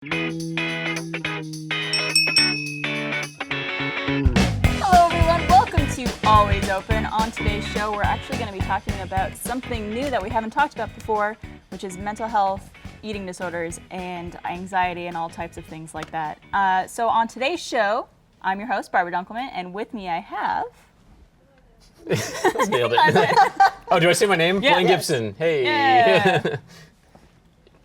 Hello everyone, welcome to Always Open. On today's show, we're actually going to be talking about something new that we haven't talked about before, which is mental health, eating disorders, and anxiety, and all types of things like that. So on today's show, I'm your host, Barbara Dunkelman, and with me I have... Nailed it. Oh, do I say my name? Yeah. Blaine Yes. Gibson. Hey. Yeah.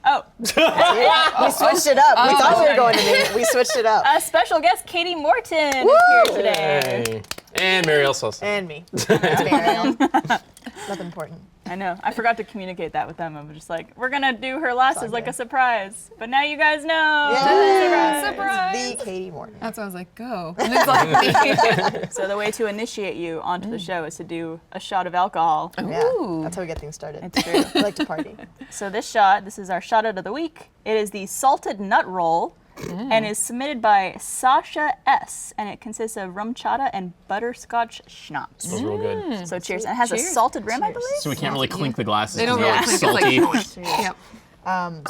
Oh. We switched it up. We thought we were going to be. We switched it up. A special guest, Katie Morton, is here today. Hey. And Mariel Sosa. And me. It's Mariel. Nothing important. I know. I forgot to communicate that with them. I was just like, we're going to do her last as like a surprise. But now you guys know. Yeah. Surprise. The Katie Morton. That's why I was like, go. And it's like me. So the way to initiate you onto the show is to do a shot of alcohol. Yeah, Ooh. that's how we get things started. It's true. We like to party. So this is our shout out of the week. It is the salted nut roll and is submitted by Sasha S. And it consists of rum chata and butterscotch schnapps. Smells real good. So cheers. And it has a Cheers. salted rim, I believe. So we can't really clink the glasses. They don't they're really like think salty. it's like, yep.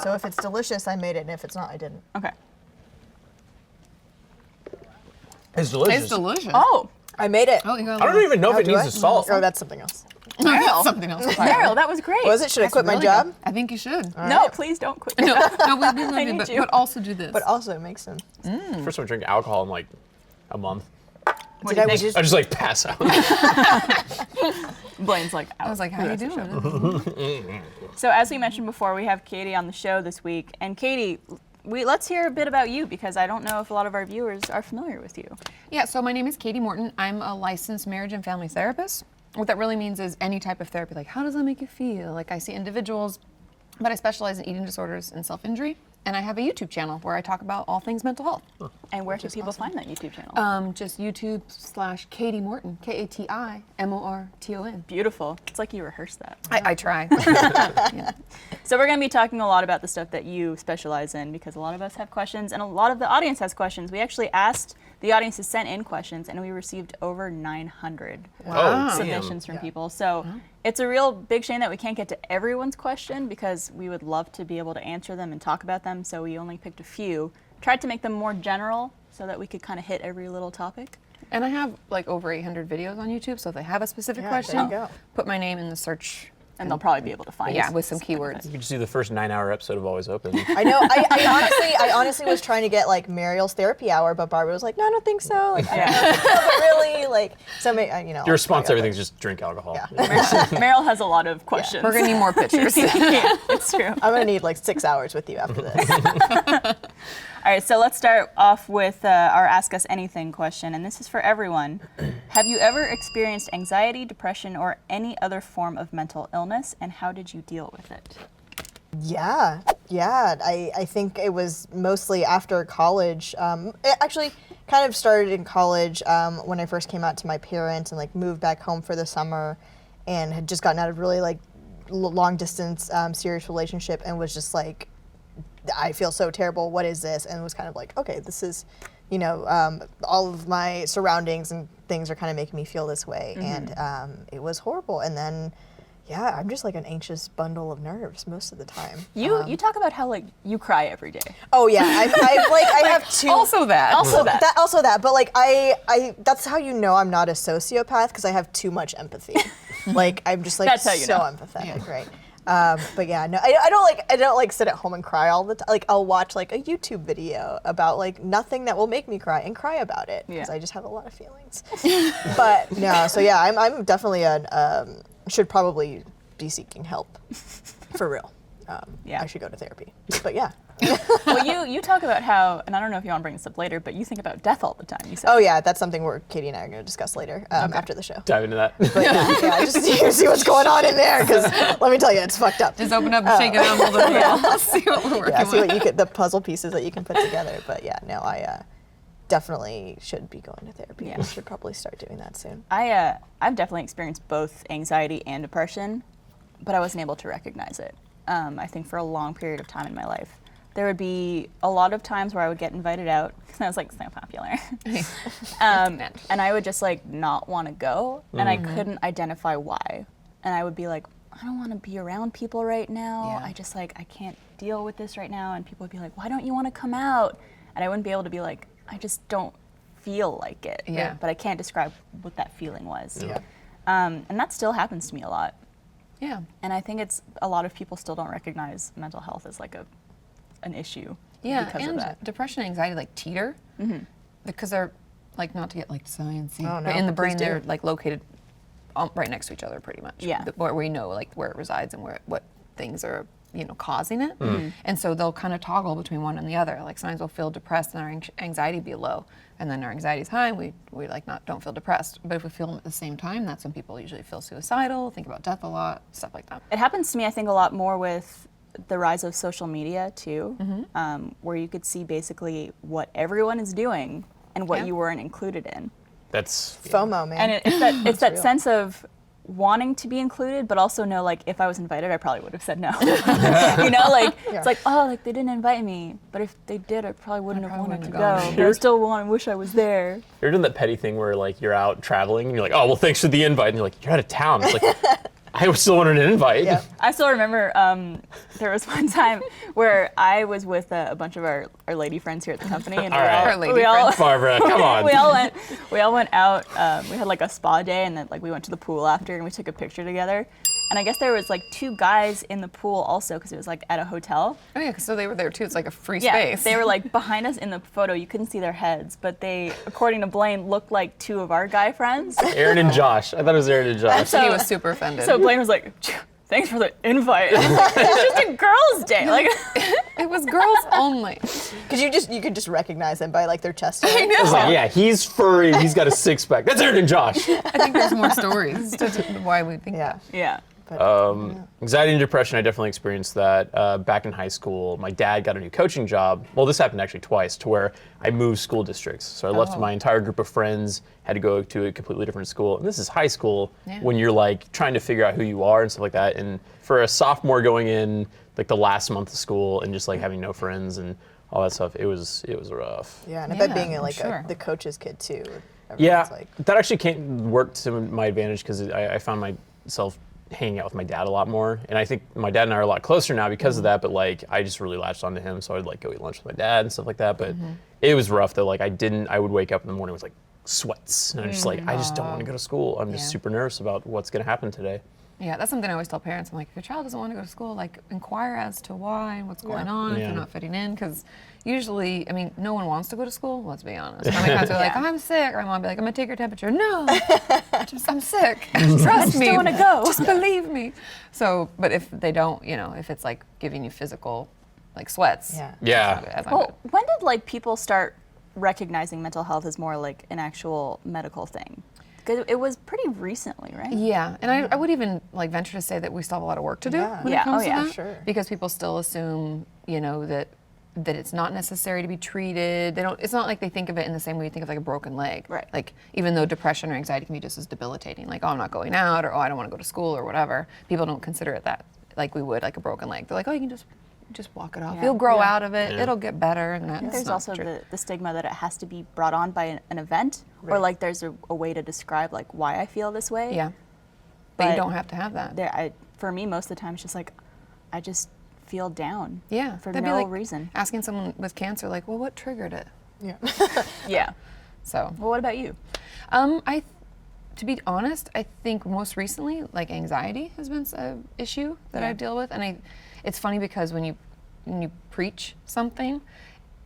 So if it's delicious, I made it, and if it's not, I didn't. Okay. It's delicious. It's delicious. Oh, I made it. Oh, you got I don't even know if it do needs I? the salt. Oh, that's something else. Meryl. something else. Meryl, that was great. Was it? Should I quit my Really job? good. I think you should. No, please don't quit. No, we love I you, need but, you. but also do this. But also, it makes sense. First time I drink alcohol in like a month. What Did do I you was think? just I just like pass out. Blaine's like, I was like, how you doing? So as we mentioned before, we have Katie on the show this week. And Katie, let's hear a bit about you because I don't know if a lot of our viewers are familiar with you. Yeah, so my name is Katie Morton. I'm a licensed marriage and family therapist. What that really means is any type of therapy, like how does that make you feel? Like I see individuals, but I specialize in eating disorders and self-injury. And I have a YouTube channel where I talk about all things mental health. And where can people find that YouTube channel? Just YouTube/Katie Morton, KATIMORTON. Beautiful. It's like you rehearsed that. I try. Yeah. So we're going to be talking a lot about the stuff that you specialize in because a lot of us have questions and a lot of the audience has questions. We actually asked the audience to send in questions and we received over 900 Wow. submissions from people. So it's a real big shame that we can't get to everyone's question because we would love to be able to answer them and talk about them. So we only picked a few, tried to make them more general so that we could kind of hit every little topic. And I have like over 800 videos on YouTube, so if they have a specific Yeah, question, there you go. put my name in the search. And they'll probably be able to find Yeah, it. with some keywords. You could just do the first 9-hour episode of Always Open. I know. I honestly was trying to get like Mariel's therapy hour, but Barbara was like, no, I don't think so. Like, I don't know, but really, like, so you know. Your response to everything is just drink alcohol. Yeah. Meryl has a lot lot We're gonna need more pictures. Yeah, it's true. I'm gonna need like 6 hours with you after this. All right, so let's start off with our Ask Us Anything question, and this is for everyone. Have you ever experienced anxiety, depression, or any other form of mental illness, and how did you deal with it? Yeah. I think it was mostly after college. It actually kind of started in college when I first came out to my parents and like moved back home for the summer, and had just gotten out of really like long distance serious relationship, and was just like, I feel so terrible. What is this? And it was kind of like, okay, this is, you know, all of my surroundings and things are kind of making me feel this way, and it was horrible. And then, yeah, I'm just like an anxious bundle of nerves most of the time. You talk about how like you cry every day. Oh yeah, I have two. Also that. Also that. But like I that's how you know I'm not a sociopath, because I have too much empathy. Like I'm just like That's how you so know. empathetic, right? But yeah, no, I don't like sit at home and cry all the time. Like I'll watch like a YouTube video about like nothing that will make me cry and cry about it, because Yeah. I just have a lot of feelings. But no, so yeah, I'm definitely should probably be seeking help for real. Yeah. I should go to therapy. But yeah. Well, you talk about how, and I don't know if you want to bring this up later, but you think about death all the time. You said. Oh yeah, that's something where Katie and I are going to discuss later after the show. Dive into that. But yeah, just see what's going on in there, because let me tell you, it's fucked up. Just open up and shake it out a little bit. Let's see what we're working Yeah, see with. what the puzzle pieces that you can put together. But yeah, no, I definitely should be going to therapy. Yeah. I should probably start doing that soon. I've definitely experienced both anxiety and depression, but I wasn't able to recognize it. I think for a long period of time in my life. There would be a lot of times where I would get invited out because I was like so popular. And I would just like not want to go, and I couldn't identify why. And I would be like, I don't want to be around people right now. Yeah. I just like, I can't deal with this right now, and people would be like, why don't you want to come out? And I wouldn't be able to be like, I just don't feel like it. Yeah. But I can't describe what that feeling was. Yeah. And that still happens to me a lot. Yeah. And I think it's a lot of people still don't recognize mental health as like an issue. Yeah, because of and that. depression and anxiety like teeter because they're like, not to get like sciencey, Oh, no, but in the please brain do. they're like located right next to each other pretty much. Yeah. Where we know like where it resides and what things are causing it. And so they'll kind of toggle between one and the other. Like sometimes we'll feel depressed and our anxiety be low, and then our anxiety is high and we like don't feel depressed. But if we feel them at the same time, that's when people usually feel suicidal, think about death a lot, stuff like that. It happens to me, I think, a lot more with the rise of social media too, where you could see basically what everyone is doing and what Yeah. you weren't included in. That's FOMO, man. And it's that real. sense of wanting to be included, but also know, like, if I was invited, I probably would have said no. It's like, oh, like they didn't invite me, but if they did, I probably wouldn't have probably wanted to wouldn't have go. gone. But I still wish I was there. You're doing that petty thing where like you're out traveling and you're like, oh well, thanks for the invite, and you're like, you're out of town. It's like, I still wanted an invite. Yeah. I still remember there was one time where I was with a bunch of our lady friends here at the company, and All right. Our lady we all Barbara, come on. we all went out. We had like a spa day, and then like we went to the pool after, and we took a picture together. And I guess there was like 2 guys in the pool also, because it was like at a hotel. Oh yeah, so they were there too. It's like a free Yeah, space. they were like behind us in the photo. You couldn't see their heads, but they, according to Blaine, looked like 2 of our guy friends. Aaron and Josh. I thought it was Aaron and Josh. So- he was super offended. So Blaine was like, "Thanks for the invite." It's just a girls' day. Like, it was girls only. Because you could just recognize them by like their chest hair. I was like, yeah, he's furry. He's got a 6-pack. That's Aaron and Josh. I think there's more stories to why we think Yeah. yeah. But, Anxiety and depression, I definitely experienced that back in high school. My dad got a new coaching job. Well, this happened actually twice, to where I moved school districts. So I left my entire group of friends, had to go to a completely different school. And this is high school, Yeah. when you're like trying to figure out who you are and stuff like that. And for a sophomore going in like the last month of school and just like having no friends and all that stuff, it was rough. yeah, and I bet Yeah, being I'm like sure. the coach's kid too. Yeah, everyone's like, that actually worked to my advantage, because I found myself hanging out with my dad a lot more, and I think my dad and I are a lot closer now because of that. But like, I just really latched onto him, so I'd like go eat lunch with my dad and stuff like that. But it was rough though. Like I would wake up in the morning with like sweats, and I'm just like, I just don't want to go to school. I'm just Yeah. super nervous about what's gonna happen today. Yeah, that's something I always tell parents. I'm like, if your child doesn't want to go to school, like inquire as to why and what's going on, if Yeah. they're not fitting in. Because usually, I mean, no one wants to go to school, let's be honest. How many times they're like, Yeah. I'm sick. Or my mom be like, I'm going to take your temperature. No, I'm sick. Trust me. don't wanna go. Just believe me. So, but if they don't, if it's like giving you physical, like sweats. Yeah. Yeah. That's not Well, when did like people start recognizing mental health as more like an actual medical thing? Because it was pretty recently, right? good. Yeah, and I would even like venture to say that we still have a lot of work to do Yeah. when Yeah. it comes Oh, to yeah. that. Sure. Because people still assume, that it's not necessary to be treated. It's not like they think of it in the same way you think of like a broken leg. Right. Like even though depression or anxiety can be just as debilitating, like, oh, I'm not going out, or oh, I don't want to go to school or whatever, people don't consider it that like we would like a broken leg. They're like, oh, you can just walk it off. Yeah. You'll grow Yeah. out of it. Yeah. It'll get better. And I think that's there's not also true. the stigma that it has to be brought on by an event, or Right. like there's a way to describe like why I feel this way. Yeah. But you But don't have to have that. For me, most of the time, it's just like I just feel down. Yeah. For That'd be no like reason. asking someone with cancer, like, well, what triggered it? yeah. Yeah. So. Well, what about you? To be honest, I think most recently, like anxiety has been an issue that I Yeah. deal with, and it's funny because when you preach something,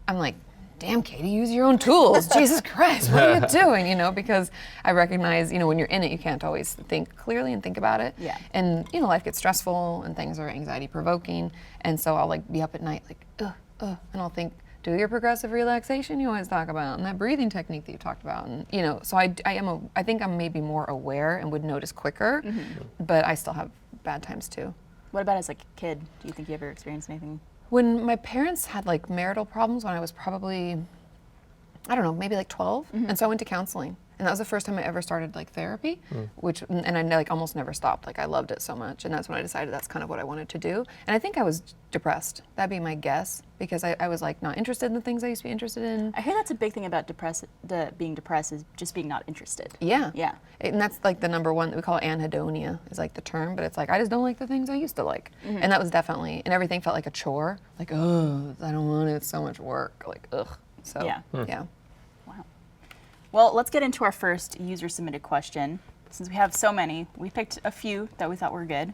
I'm like, damn, Katie, use your own tools. Jesus Christ, what are you doing? Because I recognize, when you're in it, you can't always think clearly and think about it. Yeah. And life gets stressful and things are anxiety provoking, and so I'll like be up at night like, and I'll think, do your progressive relaxation you always talk about, and that breathing technique that you talked about, and so I think I'm maybe more aware and would notice quicker, but I still have bad times too. What about as like a kid? Do you think you ever experienced anything? When my parents had like marital problems when I was probably, I don't know, maybe like 12, and so I went to counseling, And that was the first time I ever started like therapy, and I like almost never stopped. Like I loved it so much. And that's when I decided that's kind of what I wanted to do. And I think I was depressed. That'd be my guess, because I was like not interested in the things I used to be interested in. I hear that's a big thing about being depressed is just being not interested. Yeah. Yeah. And that's like the number one, we call it anhedonia is like the term, but it's like, I just don't like the things I used to like. And that was definitely, and everything felt like a chore. Like, oh, I don't want it, it's so much work. Like, ugh. So, Yeah. yeah. Wow. Well, let's get into our first user-submitted question. Since we have so many, we picked a few that we thought were good.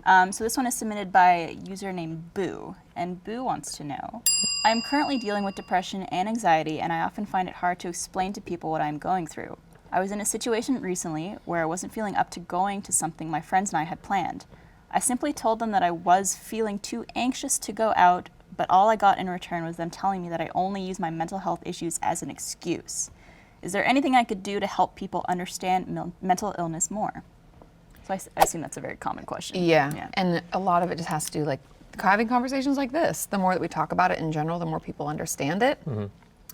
So this one is submitted by a user named Boo, and Boo wants to know, I am currently dealing with depression and anxiety, and I often find it hard to explain to people what I am going through. I was in a situation recently where I wasn't feeling up to going to something my friends and I had planned. I simply told them that I was feeling too anxious to go out, but all I got in return was them telling me that I only use my mental health issues as an excuse. Is there anything I could do to help people understand mental illness more? So I assume that's a very common question. Yeah. And a lot of it just has to do like having conversations like this. The more that we talk about it in general, the more people understand it.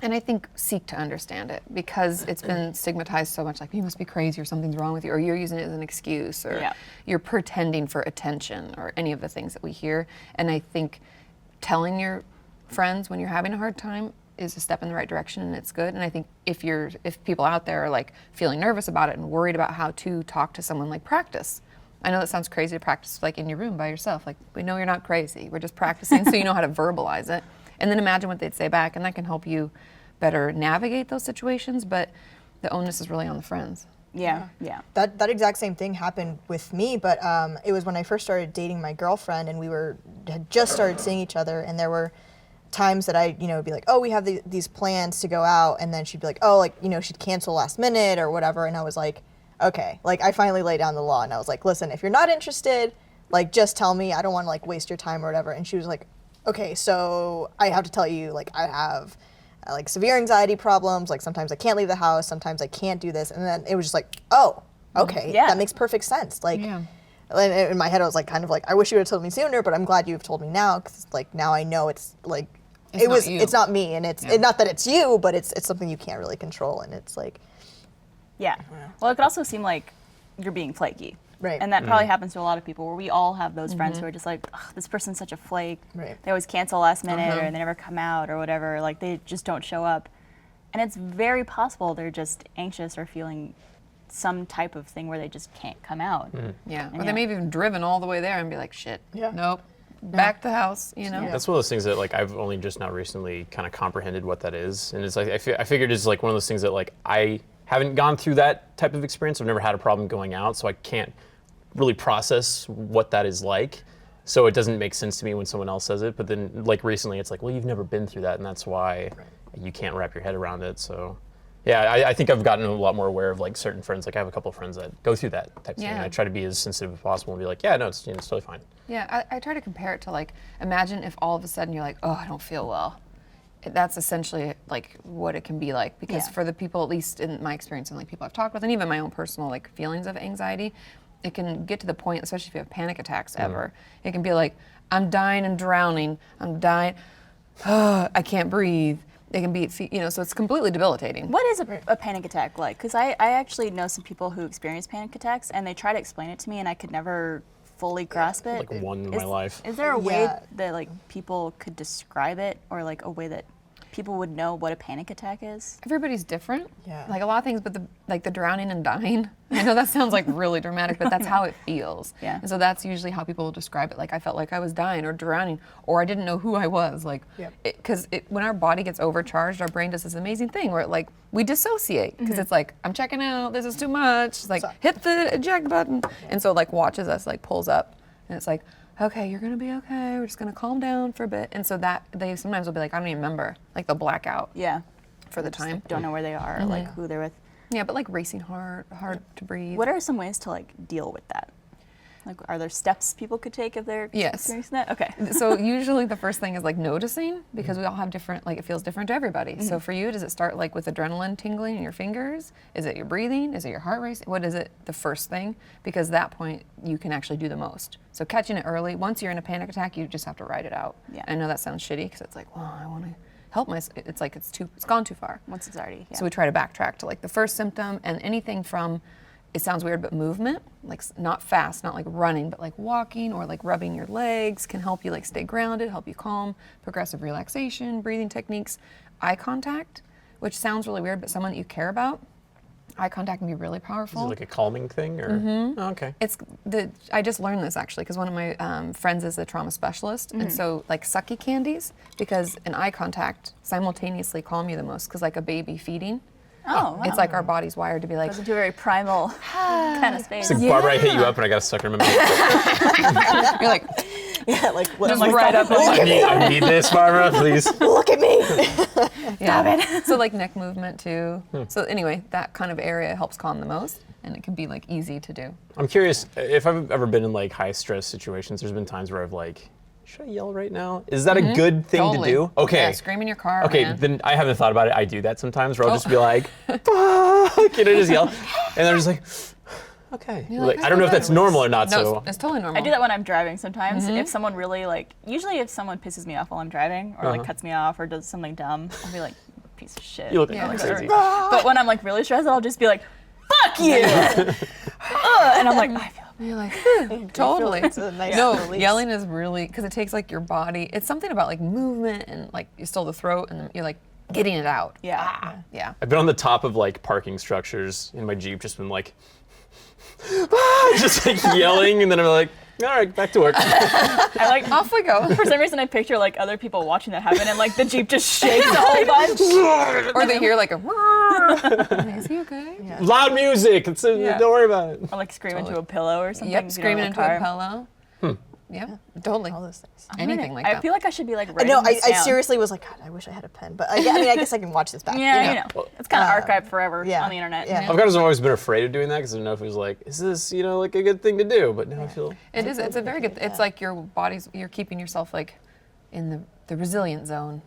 And I think seek to understand it, because it's been stigmatized so much, like you must be crazy or something's wrong with you, or you're using it as an excuse, or you're pretending for attention, or any of the things that we hear. And I think telling your friends when you're having a hard time is a step in the right direction, and it's good. And I think if people out there are like feeling nervous about it and worried about how to talk to someone, like practice. I know that sounds crazy to practice like in your room by yourself. Like, we know you're not crazy. We're just practicing so you know how to verbalize it. And then imagine what they'd say back, and that can help you better navigate those situations. But the onus is really on the friends. Yeah. That exact same thing happened with me, but it was when I first started dating my girlfriend, and we had just started seeing each other, and there were times that I, would be like, oh, we have these plans to go out, and then she'd be like, oh, like, she'd cancel last minute or whatever, and I was like, okay. Like, I finally laid down the law, and I was like, listen, if you're not interested, like, just tell me. I don't want to, like, waste your time or whatever. And she was like, okay, so I have to tell you, like, I have like severe anxiety problems. Like, sometimes I can't leave the house, sometimes I can't do this. And then it was just like, oh, okay, that makes perfect sense. Like, and in my head I was like, kind of like, I wish you would have told me sooner, but I'm glad you've told me now, because like now I know it's like it's not me, and it's not that it's you, but it's something you can't really control, and it's like Well, it could also seem like you're being flaky. Right. And that probably happens to a lot of people, where we all have those friends who are just like, this person's such a flake. Right. They always cancel last minute, or they never come out or whatever. Like, they just don't show up. And it's very possible they're just anxious or feeling some type of thing where they just can't come out. Yeah. Or they may have even driven all the way there and be like, shit, Yeah. nope, back to the house, That's one of those things that like I've only just now recently kind of comprehended what that is. And it's like, I figured it's like one of those things that like I haven't gone through that type of experience. I've never had a problem going out, so I can't really process what that is like. So it doesn't make sense to me when someone else says it. But then like recently it's like, well, you've never been through that, and that's why you can't wrap your head around it. So yeah, I think I've gotten a lot more aware of like certain friends. Like I have a couple of friends that go through that type of thing. And I try to be as sensitive as possible and be like, yeah, no, it's totally fine. Yeah, I try to compare it to like, imagine if all of a sudden you're like, oh, I don't feel well. That's essentially like what it can be like, because for the people, at least in my experience and like people I've talked with, and even my own personal like feelings of anxiety, it can get to the point, especially if you have panic attacks ever, it can be like, I'm dying and drowning, I'm dying, I can't breathe. It can be, so it's completely debilitating. What is a panic attack like? Because I actually know some people who experience panic attacks, and they try to explain it to me, and I could never fully grasp it. Like one in my life. Is there a way that like people could describe it, or like a way that people would know what a panic attack is? Everybody's different. Yeah. Like a lot of things, but the drowning and dying, I know that sounds like really dramatic, but that's how it feels. Yeah. And so that's usually how people will describe it. Like, I felt like I was dying or drowning, or I didn't know who I was. Like, because when our body gets overcharged, our brain does this amazing thing where like we dissociate, because it's like, I'm checking out, this is too much. It's like, hit the eject button. And so like watches us, like pulls up, and it's like, okay, you're gonna be okay. We're just gonna calm down for a bit. And so that they sometimes will be like, I don't even remember. Like they'll black out. Yeah. For the time. Don't know where they are, or like who they're with. Yeah, but like racing hard to breathe. What are some ways to like deal with that? Like, are there steps people could take if they're experiencing that? Okay. So usually the first thing is like noticing, because we all have different, like it feels different to everybody. So for you, does it start like with adrenaline tingling in your fingers? Is it your breathing? Is it your heart racing? What is it, the first thing? Because at that point you can actually do the most. So catching it early, once you're in a panic attack, you just have to ride it out. Yeah. I know that sounds shitty, because it's like, well, I want to help it's like it's gone too far. Once it's already, yeah. So we try to backtrack to like the first symptom, and anything from, it sounds weird, but movement, like not fast, not like running, but like walking or like rubbing your legs can help you like stay grounded, help you calm, progressive relaxation, breathing techniques, eye contact, which sounds really weird, but someone that you care about, eye contact can be really Is powerful. it like a calming thing, or? Oh, okay. I just learned this actually because one of my friends is a trauma specialist, and so like sucky candies, because an eye contact simultaneously calm you the most, because like a baby feeding, Oh, wow. it's like our body's wired to be like, Goes into a very primal kind of space. It's like, Barbara, I hit you up and I got a sucker in my mouth. you're like, Yeah, like what just am I right up. I need this, Barbara, please. Look at me. Yeah. So like neck movement too. So anyway, that kind of area helps calm the most, and it can be like easy to do. I'm curious if I've ever been in like high stress situations. There's been times where I've like, should I yell right now? Is that a good thing Totally. to do? Okay. Yeah, scream in your car. Okay, man. then I haven't thought about it. I do that sometimes where I'll just be like, fuck, and I just yell. And they're just like, okay. You're like, Like, I don't know if that's normal or not, No, so. it's totally normal. I do that when I'm driving sometimes. If someone really usually if someone pisses me off while I'm driving or like cuts me off or does something dumb, I'll be like, piece of shit. You look Yeah, like like, crazy. But when I'm like really stressed, I'll just be like, fuck you! And I'm like, I feel You're like, totally. It's a nice No, release. yelling is really, because it takes like your body, it's something about like movement and like you still the throat and you're like getting it out. yeah. Yeah. I've been on the top of like parking structures in my Jeep, just been like, just like yelling, and then I'm like, all right, back to work. I like Off we go. for some reason I picture like other people watching that happen and like the Jeep just shakes a whole bunch. Or they hear like a, is he okay? Yeah. Loud music. Yeah. Don't worry about it. Or like scream into a pillow or something. Yep, if you don't screaming have into car. a pillow. Yeah, totally. All those things. Anything like I that. feel like I should be like writing No, this I down. seriously was like, God, I wish I had a pen. But I mean, I guess I can watch this back. Yeah, you know. it's kind of archived forever yeah, on the internet. yeah. I've kind of always been afraid of doing that because I didn't know if it was like, is this, like a good thing to do? But now I feel. It is. It's a very good. It's like your body's. You're keeping yourself like in the resilient zone.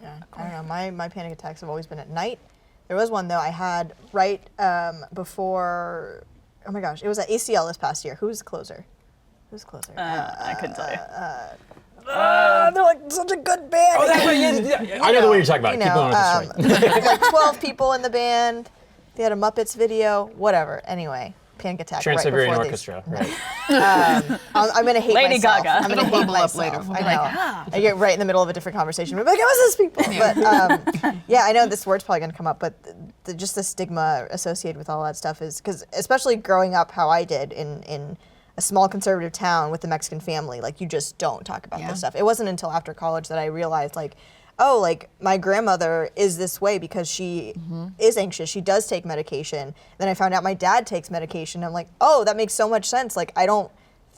Yeah, I don't know. My panic attacks have always been at night. There was one though I had right before. Oh my gosh, it was at ACL this past year. Who's the closer? Who's the closer? I couldn't tell you. They're like such a good band. Oh, that's what I know the one you're talking about. You Keep going know, with this right. like 12 people in the band. They had a Muppets video. Whatever. Anyway, panic attack. Trans-Siberian right before Orchestra, right? I'm gonna hate Lady myself. Gaga. I'm gonna It'll hate bubble up myself. later. We'll I be know. like, I get right in the middle of a different conversation. We're like, it was those people. But yeah, I know this word's probably gonna come up, but just the stigma associated with all that stuff is because, especially growing up how I did in a small conservative town with a Mexican family, like you just don't talk about Yeah. this stuff. It wasn't until after college that I realized, like, oh, like my grandmother is this way because she is anxious. She does take medication. Then I found out my dad takes medication. I'm like, oh, that makes so much sense. Like I don't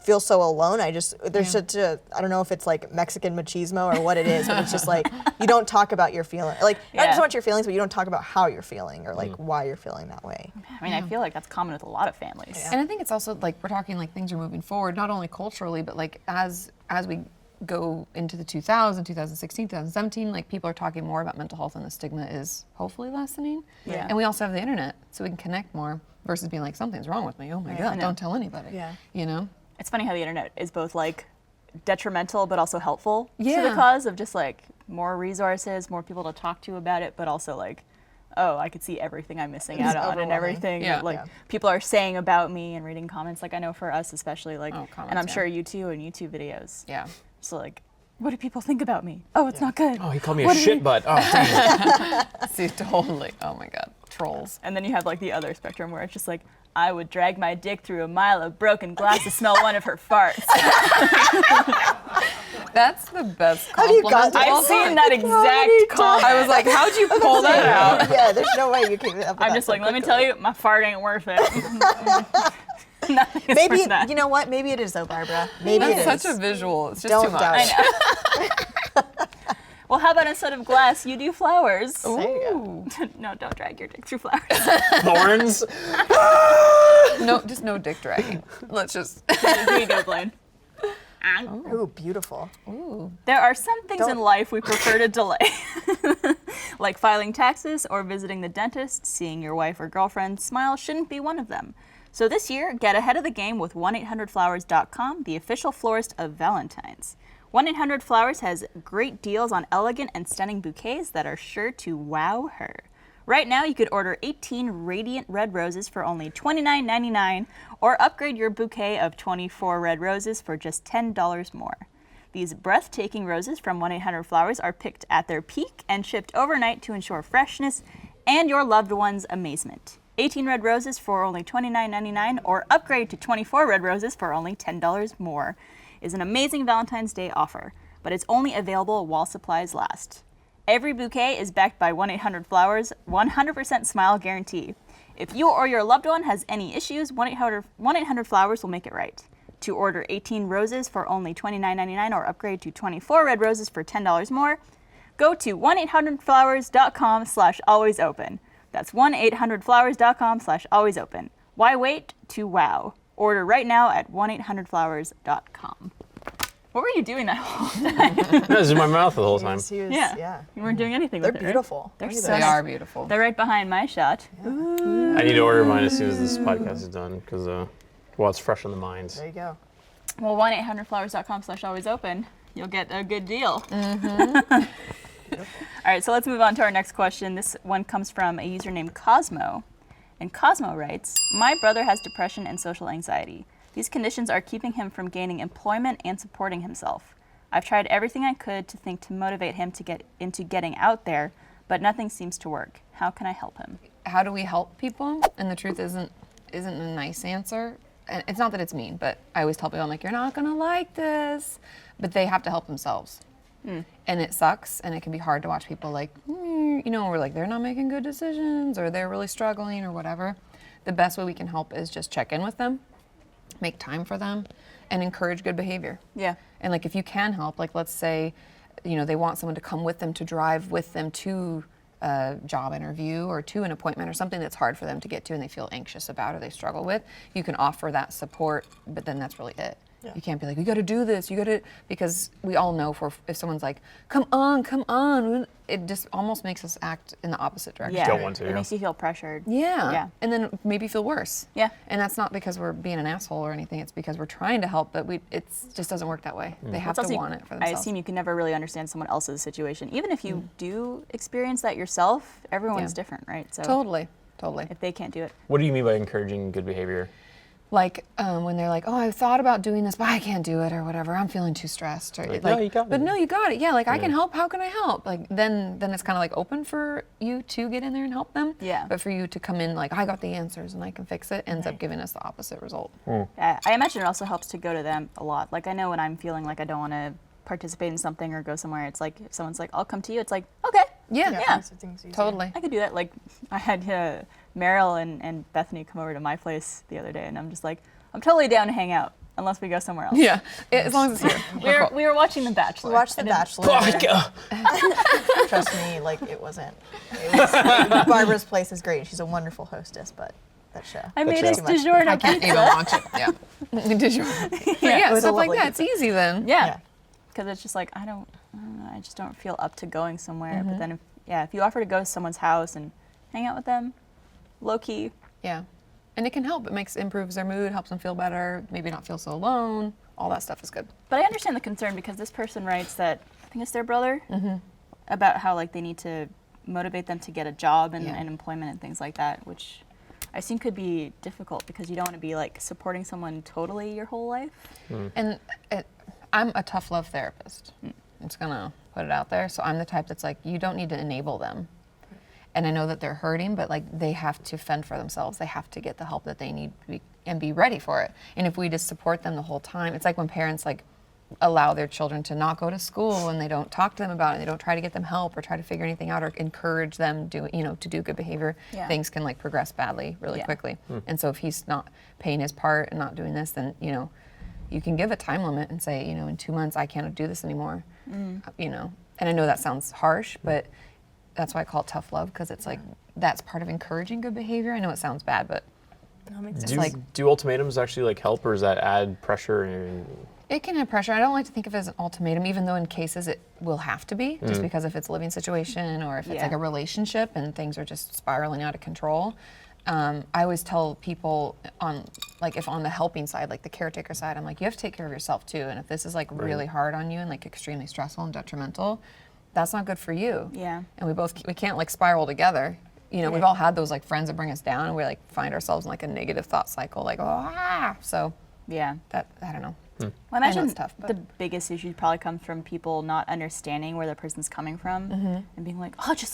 feel so alone. There's such a, I don't know if it's like Mexican machismo or what it is, but it's just like you don't talk about your feelings. Like not Yeah. so much your feelings, but you don't talk about how you're feing or like why you're feeling that way. I mean, I feel like that's common with a lot of families. And I think it's also like we're talking like things are moving forward, not only culturally, but like as we go into the 2000, 2016, 2017, like people are talking more about mental health and the stigma is hopefully lessening. Yeah. And we also have the internet, so we can connect more versus being like something's wrong with me. Oh my I God, know. don't tell anybody. Yeah. You know? It's funny how the internet is both like detrimental but also helpful to the Yeah. cause of just like more resources, more people to talk to about it, but also like, oh, I could see everything I'm missing out on and overwhelming. everything Yeah. that, like Yeah. people are saying about me and reading comments. Like I know for us especially, like, Oh, comments, and I'm yeah. sure you too in YouTube videos. Yeah. So like, what do people think about me? Oh, it's not good. Oh, he called me What a did shit he- butt. Oh, dang. See, totally. Oh my God. Trolls. And then you have like the other spectrum where it's just like, I would drag my dick through a mile of broken glass to smell one of her farts. That's the best Have you compliment. got of all I've seen time. that exact comment. I was like, how'd you pull that out? Yeah, there's no way you keep it up with I'm that just so like, let me quickly. tell you, my fart ain't worth it. Nothing is Maybe, worth that. you know what? Maybe it is though, Barbara. Maybe it That's is. such a visual. It's just Don't too much. doubt it. Well, how about instead of glass, you do flowers? There you go. No, don't drag your dick through flowers. Thorns. No, just no dick dragging. Let's just. Here you go, Blaine. Ooh, beautiful. There are some things in Don't- life we prefer to delay, like filing taxes or visiting the dentist. Seeing your wife or girlfriend smile shouldn't be one of them. So this year, get ahead of the game with 1-800flowers.com, the official florist of Valentine's. 1-800-Flowers has great deals on elegant and stunning bouquets that are sure to wow her. Right now, you could order 18 radiant red roses for only $29.99 or upgrade your bouquet of 24 red roses for just $10 more. These breathtaking roses from 1-800-Flowers are picked at their peak and shipped overnight to ensure freshness and your loved one's amazement. 18 red roses for only $29.99 or upgrade to 24 red roses for only $10 more is an amazing Valentine's Day offer, but it's only available while supplies last. Every bouquet is backed by 1-800-Flowers' 100% smile guarantee. If you or your loved one has any issues, 1-800-Flowers will make it right. To order 18 roses for only $29.99 or upgrade to 24 red roses for $10 more, go to 1-800-Flowers.com/alwaysopen. That's 1-800-Flowers.com/alwaysopen. Why wait to wow? Order right now at 1-800-Flowers.com. What were you doing that whole time? No, it was in my mouth the whole time. Yeah. You weren't doing anything They're with it, right? beautiful. They're Look at so this. They are beautiful. They're right behind my shot. I need to order mine as soon as this podcast is done because, well, it's fresh on the mind. There you go. Well, 1-800-Flowers.com/alwaysopen. You'll get a good deal. All right, so let's move on to our next question. This one comes from a user named Cosmo. And Cosmo writes, my brother has depression and social anxiety. These conditions are keeping him from gaining employment and supporting himself. I've tried everything I could to think to motivate him to get into getting out there, but nothing seems to work. How can I help him? How do we help people? And the truth isn't a nice answer. And it's not that it's mean, but I always tell people, I'm like, you're not gonna like this. But they have to help themselves. And it sucks, and it can be hard to watch people like, we're like, they're not making good decisions, or they're really struggling, or whatever. The best way we can help is just check in with them, make time for them, and encourage good behavior. Yeah. And like, if you can help, like, let's say, they want someone to come with them, to drive with them to a job interview or to an appointment or something that's hard for them to get to and they feel anxious about or they struggle with, you can offer that support, but then that's really it. Yeah. You can't be like, you got to do this, because we all know if someone's like, come on, it just almost makes us act in the opposite direction. Yeah. Don't want to, It yeah. makes you feel pressured. Yeah. Yeah. And then maybe feel worse. Yeah. And that's not because we're being an asshole or anything. It's because we're trying to help, but it just doesn't work that way. They have It's to also- want it for I themselves. assume you can never really understand someone else's situation. Even if you do experience that yourself, everyone's Yeah. different, right? So Totally. if they can't do it. What do you mean by encouraging good behavior? Like when they're like, oh, I thought about doing this, but I can't do it or whatever. I'm feeling too stressed. Or Like, no, you got it. But no, you got it. Yeah, like I can Yeah. help. How can I help? Like then it's kind of like open for you to get in there and help them. Yeah. But for you to come in like, I got the answers and I can fix it, ends up giving us the opposite result. I imagine it also helps to go to them a lot. Like I know when I'm feeling like I don't want to participate in something or go somewhere, it's like if someone's like, I'll come to you, it's like, okay, Yeah. Makes the things easier. Totally. I could do that. Like I had Meryl and Bethany come over to my place the other day, and I'm just like, I'm totally down to hang out unless we go somewhere else. Yeah. As long as it's here. We were watching The Bachelor. We watched The I didn't- Bachelor. Trust me, like it wasn't. Barbara's place is great. She's a wonderful hostess, but that show. I made That's us too much. DiGiorno Can't even pizza. watch it. Yeah. Did you? Yeah, it was a stuff like lovely that. It's easy then. Yeah. Yeah. Because it's just like I don't know, I just don't feel up to going somewhere. But then if you offer to go to someone's house and hang out with them, low key. Yeah. And it can help. It improves their mood, helps them feel better, maybe not feel so alone. All that stuff is good. But I understand the concern because this person writes that I think it's their brother about how like they need to motivate them to get a job and, Yeah. and employment and things like that, which I assume could be difficult because you don't want to be like supporting someone totally your whole life. And I'm a tough love therapist. I'm just gonna put it out there. So I'm the type that's like, you don't need to enable them. And I know that they're hurting, but like they have to fend for themselves. They have to get the help that they need and be ready for it. And if we just support them the whole time, it's like when parents like allow their children to not go to school and they don't talk to them about it, they don't try to get them help or try to figure anything out or encourage them to do good behavior, Yeah. things can like progress badly really Yeah. quickly. And so if he's not paying his part and not doing this, then you can give a time limit and say, in 2 months I can't do this anymore. And I know that sounds harsh, but that's why I call it tough love, because it's like that's part of encouraging good behavior. I know it sounds bad, but Do ultimatums actually like help, or does that add pressure? it can have pressure. I don't like to think of it as an ultimatum, even though in cases it will have to be, just because if it's a living situation or if it's Yeah. like a relationship and things are just spiraling out of control. I always tell people on, like, if on the helping side, like the caretaker side, I'm like, you have to take care of yourself too. And if this is like really hard on you and like extremely stressful and detrimental, that's not good for you. Yeah. And we can't like spiral together. You know, we've all had those like friends that bring us down, and we like find ourselves in like a negative thought cycle, like, so Yeah. that, I don't know. Well, I imagine it's tough, but- the biggest issue probably comes from people not understanding where the person's coming from and being like, oh, just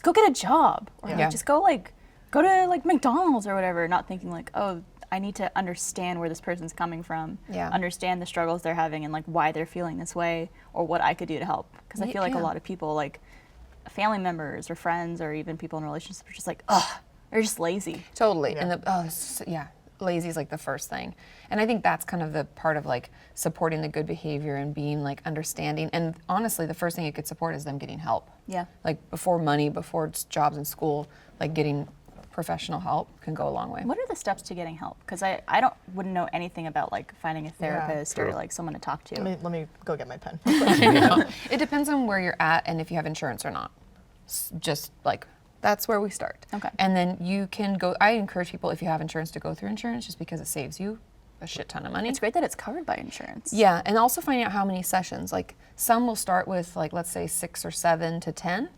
go get a job, or like, Yeah. just go to like McDonald's or whatever, not thinking like, oh, I need to understand where this person's coming from, Yeah. understand the struggles they're having and like why they're feeling this way, or what I could do to help. Because I feel like a lot of people, like family members or friends or even people in relationships, are just like, ugh, they're just lazy. Totally. And lazy is like the first thing. And I think that's kind of the part of like supporting the good behavior and being like understanding. And honestly, the first thing you could support is them getting help. Yeah. Like before money, before jobs in school, like getting professional help can go a long way. What are the steps to getting help? Because I wouldn't know anything about like finding a therapist or like someone to talk to. Let me go get my pen. It depends on where you're at and if you have insurance or not. Just like, that's where we start. Okay. And then you can go, I encourage people, if you have insurance, to go through insurance just because it saves you a shit ton of money. It's great that it's covered by insurance. Yeah, and also finding out how many sessions. Like some will start with like, let's say 6 or 7 to 10.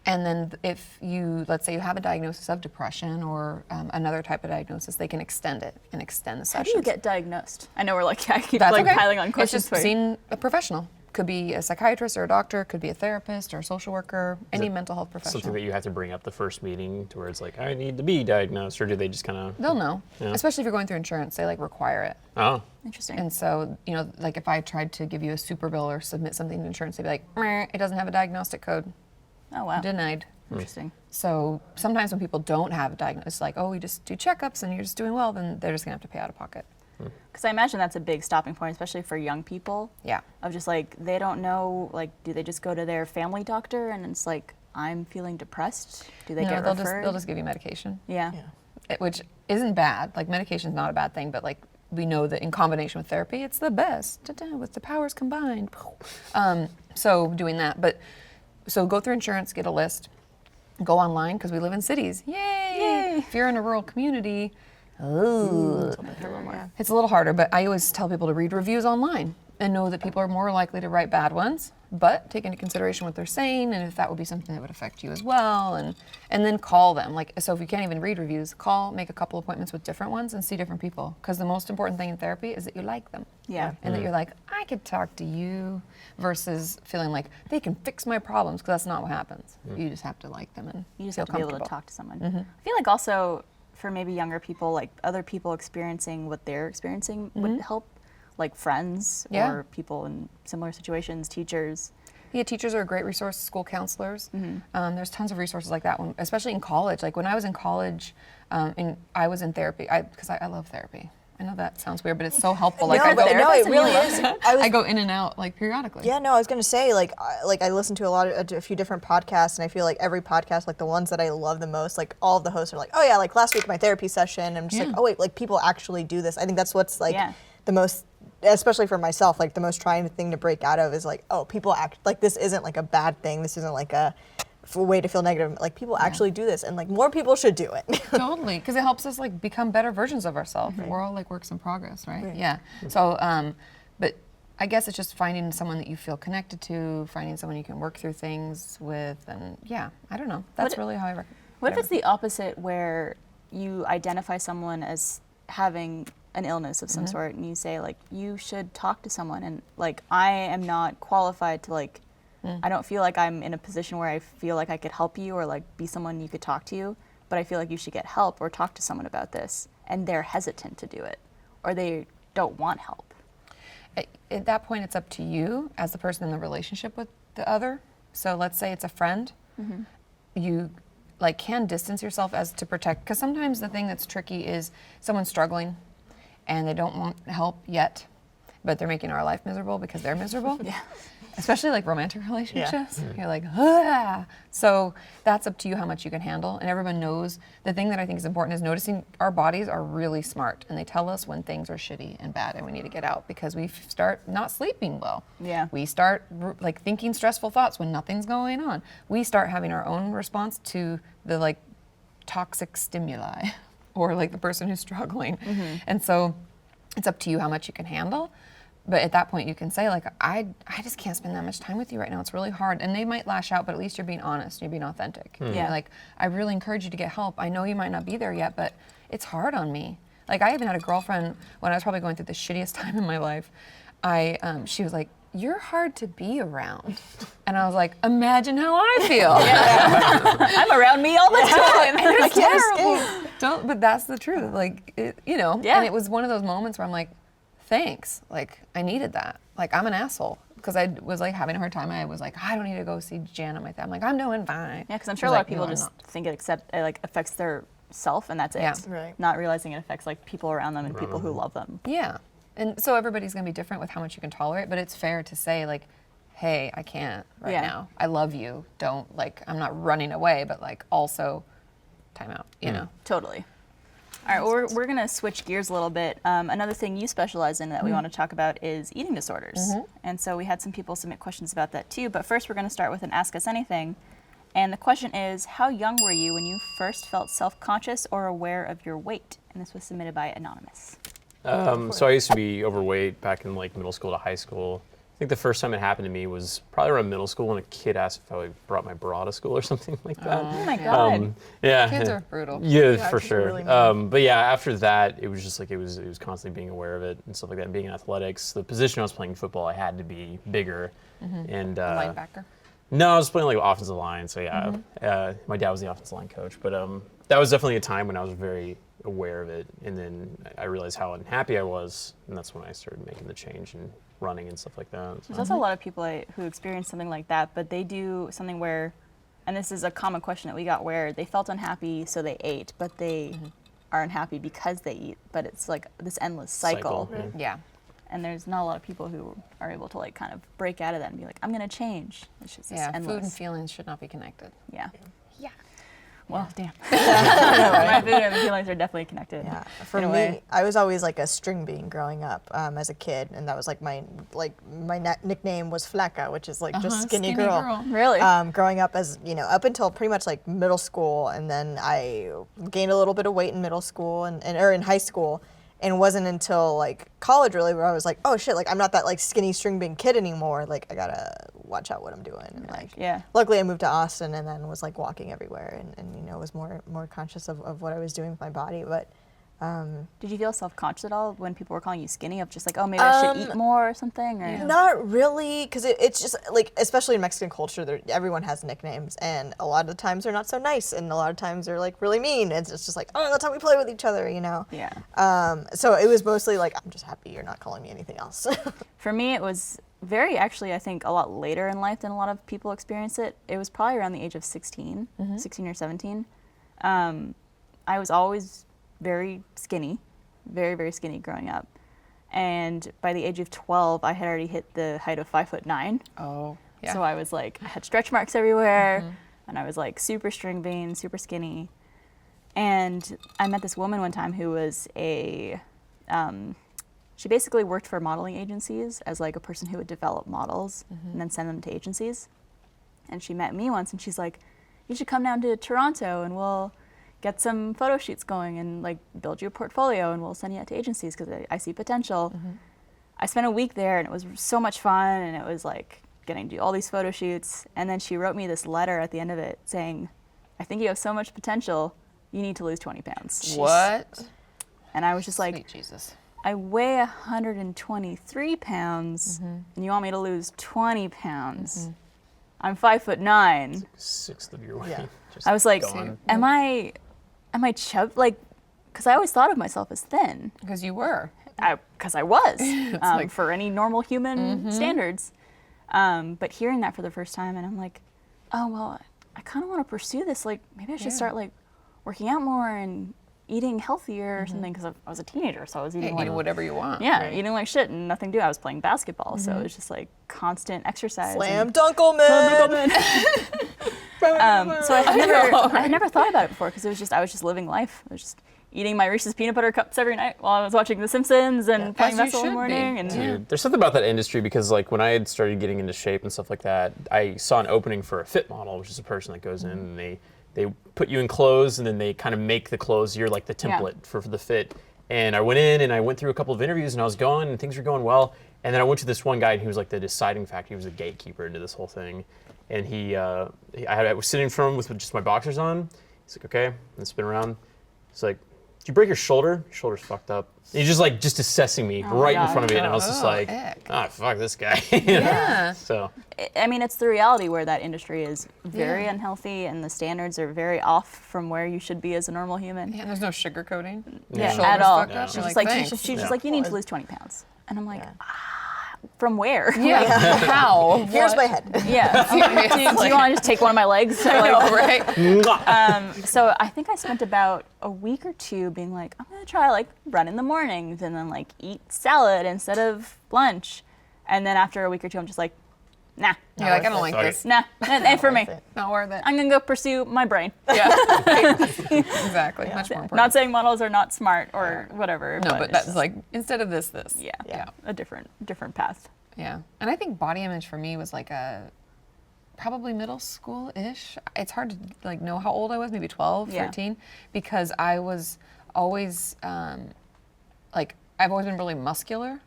And then if you, let's say you have a diagnosis of depression or another type of diagnosis, they can extend it and extend the How sessions. do you get diagnosed? I know we're like, I keep That's like okay. piling on It's questions just for you. seeing a professional. Could be a psychiatrist or a doctor, could be a therapist or a social worker, any mental health professional. Something that you have to bring up the first meeting to where it's like, I need to be diagnosed, or do they just kind of? They'll know, Yeah. especially if you're going through insurance, they like require it. Oh, Interesting. And so, you know, like if I tried to give you a super bill or submit something to insurance, they'd be like, "Meh, it doesn't have a diagnostic code, Oh, wow. denied." Interesting. So sometimes when people don't have a diagnosis, like, oh, we just do checkups and you're just doing well, then they're just gonna have to pay out of pocket. Because I imagine that's a big stopping point, especially for young people. Yeah. Of just like, they don't know, like, do they just go to their family doctor and it's like, I'm feeling depressed? Do they No, get referred? they'll just give you medication. Yeah. Which isn't bad. Like medication's not a bad thing, but like we know that in combination with therapy, it's the best. Ta-da, with the powers combined. So doing that, but so go through insurance, get a list, go online because we live in cities. Yay! If you're in a rural community, it's a little harder. But I always tell people to read reviews online and know that people are more likely to write bad ones, but take into consideration what they're saying and if that would be something that would affect you as well, and then call them. Like, so if you can't even read reviews, call, make a couple appointments with different ones and see different people, because the most important thing in therapy is that you like them. Yeah. And that you're like, I could talk to you, versus feeling like they can fix my problems, because that's not what happens. You just have to like them and You just feel have to be able to comfortable. talk to someone. I feel like also for maybe younger people, like other people experiencing what they're experiencing would help, like friends Yeah. or people in similar situations, teachers. Yeah, teachers are a great resource, school counselors. There's tons of resources like that, especially in college. Like when I was in college, and I was in therapy, because I love therapy. I know that sounds weird, but it's so helpful. Like I go, it really is. I go in and out like periodically. Yeah, no, I was gonna say I listen to a few different podcasts, and I feel like every podcast, like the ones that I love the most, like all of the hosts are like, oh yeah, like last week my therapy session. I'm just like, oh wait, like people actually do this. I think that's what's like the most, especially for myself, like the most trying thing to break out of is like, oh, people act like this isn't like a bad thing. This isn't like a way to feel negative. Like people actually do this, and like more people should do it. Totally, because it helps us like become better versions of ourselves. We're all like works in progress, right? Yeah. So, but I guess it's just finding someone that you feel connected to, finding someone you can work through things with, and yeah, I don't know. That's really how I recommend. What if it's the opposite, where you identify someone as having an illness of some sort, and you say like, you should talk to someone, and like, I am not qualified to like, I don't feel like I'm in a position where I feel like I could help you or like be someone you could talk to, but I feel like you should get help or talk to someone about this, and they're hesitant to do it, or they don't want help. At that point, it's up to you as the person in the relationship with the other. So let's say it's a friend. You like can distance yourself as to protect, because sometimes the thing that's tricky is someone's struggling and they don't want help yet, but they're making our life miserable because they're miserable. Especially like romantic relationships. You're like, ah. So that's up to you how much you can handle. And everyone knows, the thing that I think is important is noticing our bodies are really smart, and they tell us when things are shitty and bad and we need to get out, because we start not sleeping well. Yeah. We start like thinking stressful thoughts when nothing's going on. We start having our own response to the like toxic stimuli or like the person who's struggling. And so it's up to you how much you can handle. But at that point you can say like, I just can't spend that much time with you right now. It's really hard. And they might lash out, but at least you're being honest, you're being authentic. Yeah. Like, I really encourage you to get help. I know you might not be there yet, but it's hard on me. Like, I even had a girlfriend when I was probably going through the shittiest time in my life. She was like, you're hard to be around. And I was like, imagine how I feel. I'm around me all the time. It's terrible. But that's the truth. Like, Yeah. And it was one of those moments where I'm like, thanks. Like, I needed that. Like, I'm an asshole. Because I was like having a hard time. I was like, I don't need to go see Jan on my thing. I'm like, I'm doing fine. Yeah, because I'm sure She's a lot like, of people "No, I'm just not." think it like affects their self and that's it. Yeah. Right. Not realizing it affects like people around them and people who love them. Yeah. And so everybody's going to be different with how much you can tolerate, but it's fair to say like, hey, I can't right Yeah. now. I love you. Don't like, I'm not running away, but like also time out, you know? Totally. All right, well, we're going to switch gears a little bit. Another thing you specialize in that we want to talk about is eating disorders. And so we had some people submit questions about that too. But first, we're going to start with an Ask Us Anything. And the question is, how young were you when you first felt self-conscious or aware of your weight? And this was submitted by Anonymous. So I used to be overweight back in like middle school to high school. I think the first time it happened to me was probably around middle school when a kid asked if I brought my bra to school or something like that. Oh my God. Yeah. Kids are brutal. Yeah, Yeah, for kids are sure. really mean. But yeah, after that, it was just like it was constantly being aware of it and stuff like that. And being in athletics, the position I was playing football, I had to be bigger. And Linebacker. no, I was playing like offensive line. So yeah, my dad was the offensive line coach. But that was definitely a time when I was very aware of it. And then I realized how unhappy I was, and that's when I started making the change and running and stuff like that. So. There's also a lot of people who experience something like that, but they do something where, and this is a common question that we got, where they felt unhappy, so they ate, but they are unhappy because they eat. But it's like this endless cycle. Cycle, Yeah. And there's not a lot of people who are able to like kind of break out of that and be like, I'm gonna change. It's just this Yeah. endless. Food and feelings should not be connected. Yeah. Yeah. Well, damn. My food and feelings are definitely connected. Yeah, for in a me, way. I was always like a string bean growing up as a kid, and that was like my nickname was Flaca, which is like just skinny girl. Really? Growing up as up until pretty much like middle school, and then I gained a little bit of weight in middle school and or in high school, and it wasn't until like college really where I was like, oh shit, like I'm not that like skinny string bean kid anymore. Like I gotta watch out what I'm doing. And like, yeah. luckily I moved to Austin and then was like walking everywhere and was more conscious of what I was doing with my body. But Did you feel self-conscious at all when people were calling you skinny, of just like, oh, maybe I should eat more or something? Or? not really, because it's just like, especially in Mexican culture, everyone has nicknames, and a lot of the times they're not so nice, and a lot of times they're like really mean. It's just like, oh, that's how we play with each other, Yeah. So it was mostly like, I'm just happy you're not calling me anything else. For me, it was very, actually, I think a lot later in life than a lot of people experience it. It was probably around the age of 16, 16 or 17. I was always very skinny, very, very skinny growing up. And by the age of 12, I had already hit the height of 5'9". Oh, yeah. So I was like, I had stretch marks everywhere, and I was like super string bean, super skinny. And I met this woman one time who was she basically worked for modeling agencies as like a person who would develop models and then send them to agencies. And she met me once and she's like, you should come down to Toronto and we'll get some photo shoots going and like build you a portfolio and we'll send you out to agencies because I see potential. I spent a week there and it was so much fun and it was like getting to do all these photo shoots. And then she wrote me this letter at the end of it saying, I think you have so much potential, you need to lose 20 pounds. What? And I was just like, Sweet Jesus. I weigh 123 pounds and you want me to lose 20 pounds. I'm 5'9". Sixth of your weight. Yeah. Just I was like, gone. am I chub? Like, because I always thought of myself as thin. Because you were. Because I was, like- for any normal human standards. But hearing that for the first time, and I'm like, oh, well, I kind of want to pursue this. Like, maybe I should start, like, working out more and eating healthier or something, because I was a teenager, so I was eating, Yeah, like, eating whatever you want. yeah, Right. eating like shit and nothing to do. I was playing basketball, so it was just, like, constant exercise. Slam Dunkelman! So I had never thought about it before, because I was just living life. I was just eating my Reese's peanut butter cups every night while I was watching The Simpsons and playing As you basketball in the should morning. be. And Dude, there's something about that industry because like when I had started getting into shape and stuff like that, I saw an opening for a fit model, which is a person that goes in and they they put you in clothes, and then they kind of make the clothes. You're like the template for the fit. And I went in and I went through a couple of interviews, and I was going, and things were going well. And then I went to this one guy, and he was like the deciding factor. He was a gatekeeper into this whole thing. And I was sitting in front of him with just my boxers on. He's like, okay, and spin around. He's like, did you break your shoulder? Your shoulder's fucked up. And he's just assessing me right in front of me, and I was just like, fuck this guy. Yeah. So. I mean, it's the reality where that industry is very unhealthy, and the standards are very off from where you should be as a normal human. Yeah, and there's no sugarcoating. Yeah, Shoulders at all. fucked up. She's You're just like, thanks. she's just like, you need to lose 20 pounds. And I'm like, from where? Yeah. How? Here's What? my head. Yeah. do you want to just take one of my legs? I know, right? So I think I spent about a week or two being like, I'm gonna try like run in the mornings and then like eat salad instead of lunch. And then after a week or two, I'm just like, nah. You're like, I don't like this. Nah, ain't for me. Not worth it. I'm gonna go pursue my brain. Yeah. Exactly. Much more important. Not saying models are not smart or whatever. No, but it's that's just- like, instead of this. yeah, a different path. Yeah. And I think body image for me was like probably middle school-ish. It's hard to like know how old I was, maybe 12, Yeah. 13, because I was always like, I've always been really muscular.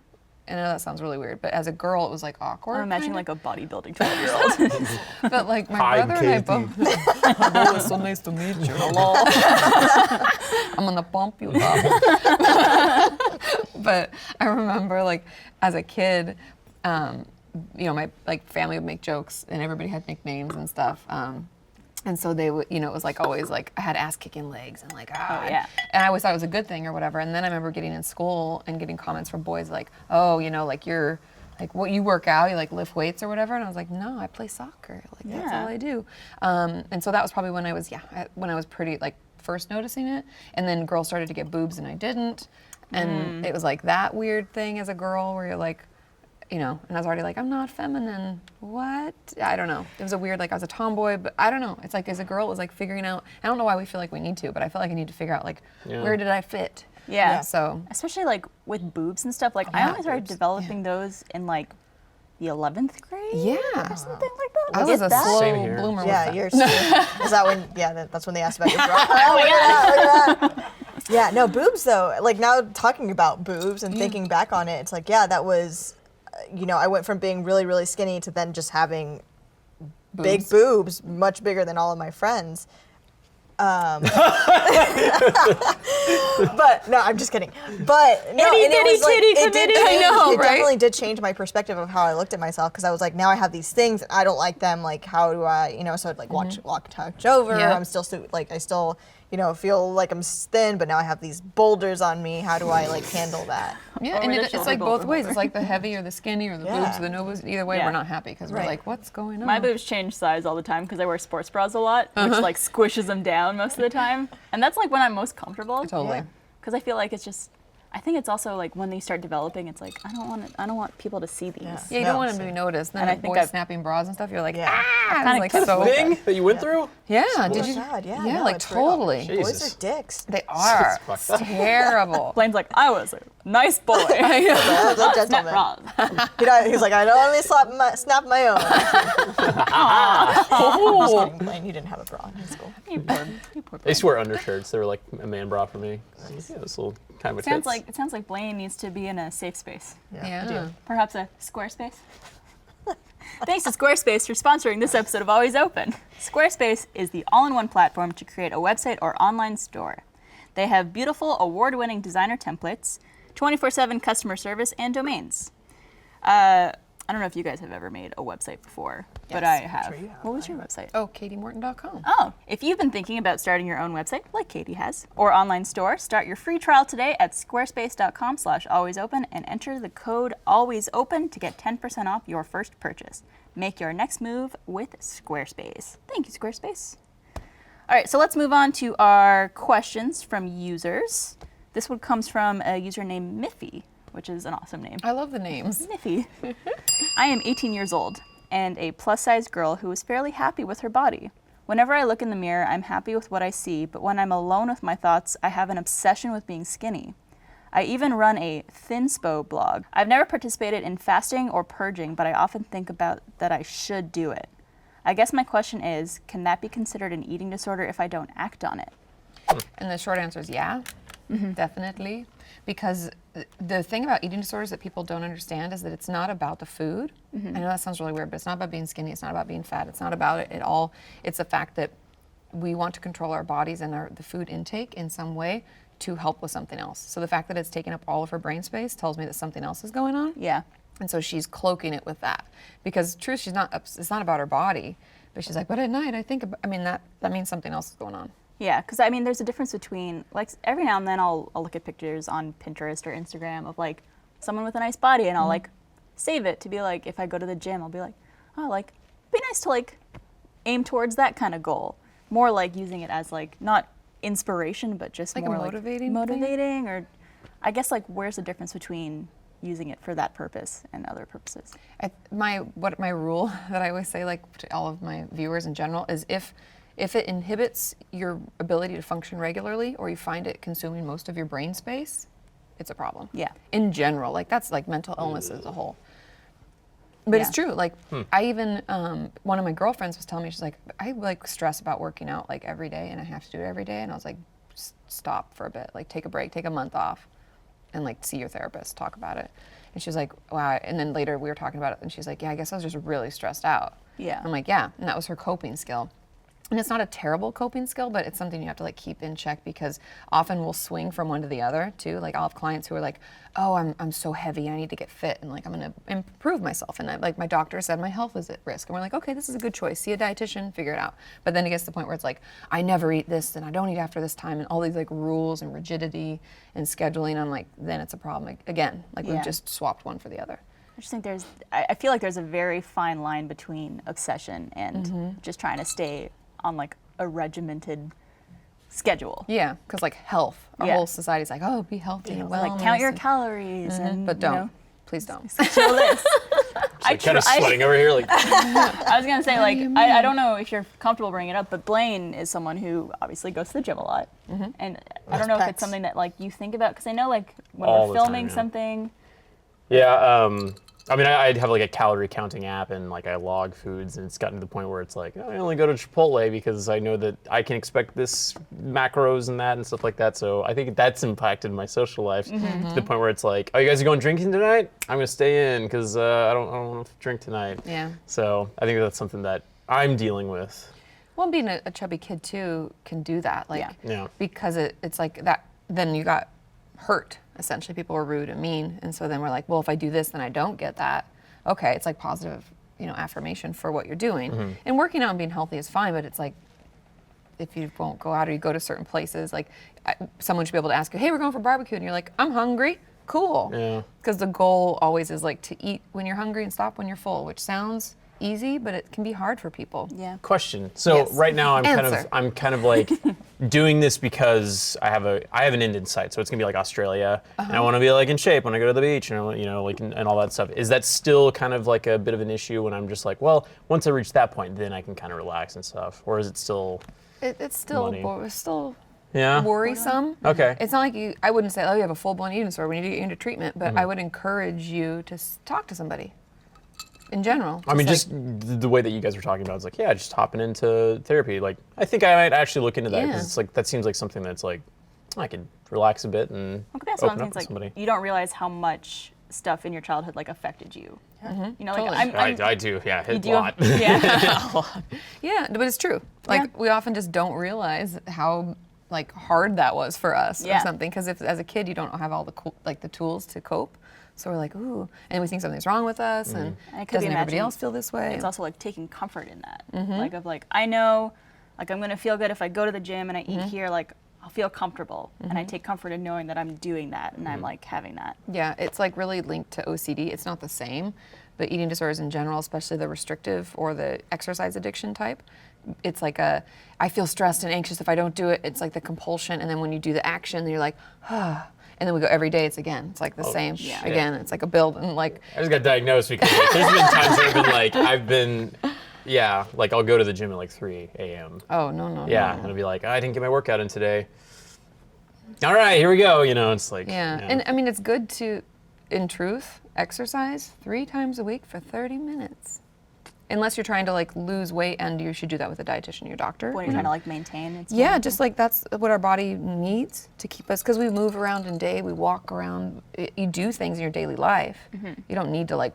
And I know that sounds really weird, but as a girl, it was like awkward. I'm imagining kinda. like a bodybuilding 12-year-old. But like my Hi, brother and I Katie. both. Hello, it's so nice to meet you. Hello. I'm gonna bump you up. But I remember like as a kid, my like family would make jokes and everybody had nicknames and stuff. And so they would, it was like always like I had ass kicking legs and like yeah. and I always thought it was a good thing or whatever. And then I remember getting in school and getting comments from boys like, oh, like you're like what you work out, you like lift weights or whatever. And I was like, no, I play soccer. Like that's all I do. And so that was probably when I was pretty like first noticing it. And then girls started to get boobs and I didn't. And it was like that weird thing as a girl where you're like, and I was already like, I'm not feminine. What? I don't know. It was a weird, like I was a tomboy, but I don't know. It's like as a girl, it was like figuring out, I don't know why we feel like we need to, but I feel like I need to figure out like, where did I fit? Yeah. So. Especially like with boobs and stuff. Like I only started developing those in like the 11th grade. Yeah. Or something like that. I was a that? Same slow here. bloomer Yeah, with yours that. too. Is that when? Yeah, that's when they asked about your bra. Oh my god! Look at that. Yeah, no boobs though. Like now talking about boobs and thinking back on it, it's like that was, I went from being really really skinny to then just having big boobs, much bigger than all of my friends. But no, I'm just kidding. But no, Itty and it bitty was like titty it did committee. change, I know, it right? definitely did change my perspective of how I looked at myself because I was like, now I have these things and I don't like them. Like, how do I, so I'd like walk touch over. Yeah. I'm still like I still feel like I'm thin, but now I have these boulders on me. How do I like handle that? Yeah, Over and the it's shoulder, like both over ways. over. It's like the heavy or the skinny or the boobs or the no boobs. Either way, Yeah. we're not happy because we're Right. like, what's going on? My boobs change size all the time because I wear sports bras a lot, which like squishes them down most of the time. And that's like when I'm most comfortable. Totally. Yeah. Because I feel like it's just, I think it's also like when they start developing, it's like I don't want people to see these. Yeah. Yeah, you No, don't want to same. be noticed. Then And I like think boys I've- snapping bras and stuff, you're like, Yeah. kinda like kinda so. Thing that you went through? Yeah, Oh did my you? God, yeah, Yeah, no, like it's real. totally. Jeez. Boys Jesus. are dicks. They are. fucked It's terrible. Blaine's like, I was a nice boy. Yeah, Not that's snap gentleman. bras. He's like, I don't only snap my own. Just kidding, Blaine, you didn't have a bra in high school. You poor I used to wear undershirts. They were like a man bra for me. Yeah, this little kind of a It sounds like Blaine needs to be in a safe space. Yeah. Perhaps a Squarespace. Thanks to Squarespace for sponsoring this episode of Always Open. Squarespace is the all-in-one platform to create a website or online store. They have beautiful, award-winning designer templates, 24/7 customer service, and domains. I don't know if you guys have ever made a website before, but I have. sure you have. What was your website? Oh, KatieMorton.com. Oh, if you've been thinking about starting your own website, like Katie has, or online store, start your free trial today at squarespace.com/alwaysopen and enter the code ALWAYSOPEN to get 10% off your first purchase. Make your next move with Squarespace. Thank you, Squarespace. All right, so let's move on to our questions from users. This one comes from a user named Miffy, which is an awesome name. I love the names. Miffy. I am 18 years old and a plus-size girl who is fairly happy with her body. Whenever I look in the mirror, I'm happy with what I see, but when I'm alone with my thoughts, I have an obsession with being skinny. I even run a thinspo blog. I've never participated in fasting or purging, but I often think about that I should do it. I guess my question is, can that be considered an eating disorder if I don't act on it? And the short answer is yeah, definitely. Because the thing about eating disorders that people don't understand is that it's not about the food. I know that sounds really weird, but it's not about being skinny. It's not about being fat. It's not about it at all. It's the fact that we want to control our bodies and the food intake in some way to help with something else. So the fact that it's taking up all of her brain space tells me that something else is going on. Yeah. And so she's cloaking it with that. Because truth, it's not about her body, but she's like, but at night I think about, that means something else is going on. Yeah, because I mean, there's a difference between, like, every now and then I'll look at pictures on Pinterest or Instagram of, like, someone with a nice body, and I'll, like, save it to be like, if I go to the gym, I'll be like, oh, like, it'd be nice to, like, aim towards that kind of goal. More like using it as, like, not inspiration, but just Like more a like motivating or I guess, like, where's the difference between using it for that purpose and other purposes? My rule that I always say, like, to all of my viewers in general is if it inhibits your ability to function regularly, or you find it consuming most of your brain space, it's a problem. Yeah. In general, like, that's like mental illness as a whole. But it's true. Like, I even one of my girlfriends was telling me, she's like, I like stress about working out like every day, and I have to do it every day. And I was like, stop for a bit, like take a break, take a month off, and like see your therapist, talk about it. And she was like, wow. And then later we were talking about it, and she's like, yeah, I guess I was just really stressed out. Yeah. I'm like, yeah, and that was her coping skill. And it's not a terrible coping skill, but it's something you have to like keep in check, because often we'll swing from one to the other too. Like, I'll have clients who are like, oh, I'm so heavy, I need to get fit, and like I'm gonna improve myself. And like my doctor said my health is at risk. And we're like, okay, this is a good choice. See a dietitian, figure it out. But then it gets to the point where it's like, I never eat this, and I don't eat after this time, and all these like rules and rigidity and scheduling. I'm like, then it's a problem again. Like we've just swapped one for the other. I just think I feel like there's a very fine line between obsession and just trying to stay on like a regimented schedule. Yeah, because like health, our whole society's like, oh, be healthy and wellness. Like count your calories and but don't. Please don't. Chill this. I'm kind of sweating over here. Like, I was gonna say, like, I don't know if you're comfortable bringing it up, but Blaine is someone who obviously goes to the gym a lot, and I don't know if it's something that like you think about, because I know like when All we're the time, filming yeah. something. yeah. I mean, I'd have like a calorie counting app, and like I log foods, and it's gotten to the point where it's like, I only go to Chipotle because I know that I can expect this macros and that and stuff like that. So I think that's impacted my social life to the point where it's like, oh, you guys are going drinking tonight? I'm gonna stay in because I don't want to drink tonight. Yeah. So I think that's something that I'm dealing with. Well, being a chubby kid too can do that, like, Yeah. because it's like that. Then you got hurt. Essentially, people were rude and mean, and so then we're like, well, if I do this, then I don't get that. Okay, it's like positive, affirmation for what you're doing. And working out and being healthy is fine, but it's like, if you won't go out or you go to certain places, like someone should be able to ask you, hey, we're going for barbecue, and you're like, I'm hungry. Cool. Yeah. Because the goal always is like to eat when you're hungry and stop when you're full, which sounds easy, but it can be hard for people. Yeah. Question. So Yes. right now I'm Answer. kind of like doing this because I have an end in sight. So it's gonna be like Australia, and I want to be like in shape when I go to the beach, and I want, like and all that stuff. Is that still kind of like a bit of an issue when I'm just like, well, once I reach that point, then I can kind of relax and stuff, or is it still? It's still Money. it's still Yeah. worrisome. Okay. It's not like I wouldn't say, oh, you have a full-blown eating disorder, we need to get you into treatment, but I would encourage you to talk to somebody in general. I mean, like- just the way that you guys were talking about, it's like, yeah, just hopping into therapy. Like, I think I might actually look into that, because Yeah. it's like that seems like something that's like I could relax a bit and Well, that's one open up thing. with Like somebody. you don't realize how like stuff in your childhood like affected you. Like Totally. I do, yeah, you a do. lot. Yeah. Yeah, but it's true. Like we often just don't realize how like hard that was for us or something. Because if as a kid you don't have all the tools to cope, so we're like, ooh, and we think something's wrong with us, and And it could be doesn't everybody imagined- else feel this way? It's also like taking comfort in that. Like of like, I know, like I'm gonna feel good if I go to the gym and I eat here. Like I'll feel comfortable, and I take comfort in knowing that I'm doing that and I'm like having that. Yeah, it's like really linked to OCD. It's not the same, but eating disorders in general, especially the restrictive or the exercise addiction type, it's like I feel stressed and anxious if I don't do it. It's like the compulsion, and then when you do the action, you're like, ah. And then we go every day, it's again. It's like the same. shit. Again, it's like a build, and like, I just got diagnosed because like, there's been times where I've been like I'll go to the gym at like 3 a.m. oh, no. Yeah, and I'll be like, I didn't get my workout in today. All right, here we go. It's like Yeah. And I mean, it's good to, in truth, exercise 3 times a week for 30 minutes. unless you're trying to like lose weight, and you should do that with a dietitian, your doctor. When you're trying to like maintain. It's Yeah, just like that's what our body needs to keep us, because we move around in day, we walk around, you do things in your daily life. You don't need to like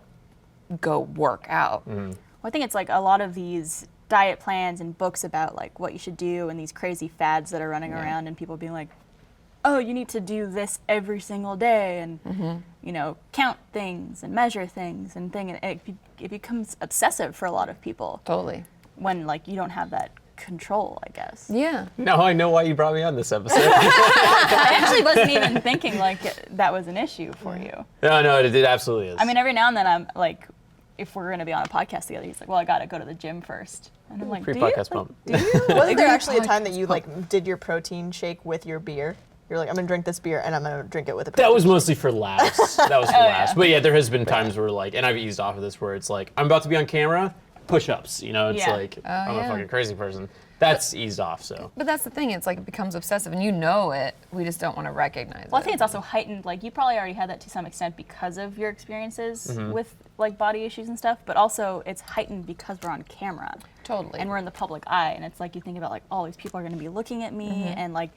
go work out. Well, I think it's like a lot of these diet plans and books about like what you should do and these crazy fads that are running around and people being like, oh, you need to do this every single day and, you know, count things and measure things and it becomes obsessive for a lot of people Totally. when like you don't have that control, I guess. Yeah. Now I know why you brought me on this episode. I actually wasn't even thinking like that was an issue for you. No, it absolutely is. I mean, every now and then I'm like, if we're going to be on a podcast together, he's like, well, I got to go to the gym first. And I'm like, Free do you? podcast Like, pump. do you? Wasn't there actually a time that you like did your protein shake with your beer? You're like, I'm gonna drink this beer and I'm gonna drink it with a protein That was mostly for laughs. That was for laughs. yeah. But yeah, there has been times where like, and I've eased off of this, where it's like, I'm about to be on camera, push-ups. You know, it's Yeah. like, I'm yeah. a fucking crazy person. That's eased off, so. But that's the thing, it's like it becomes obsessive and you know it, we just don't want to recognize Well, I it. think it's also heightened. Like you probably already had that to some extent because of your experiences with like body issues and stuff. But also, it's heightened because we're on camera Totally. and we're in the public eye. And it's like you think about like all these people are going to be looking at me, and like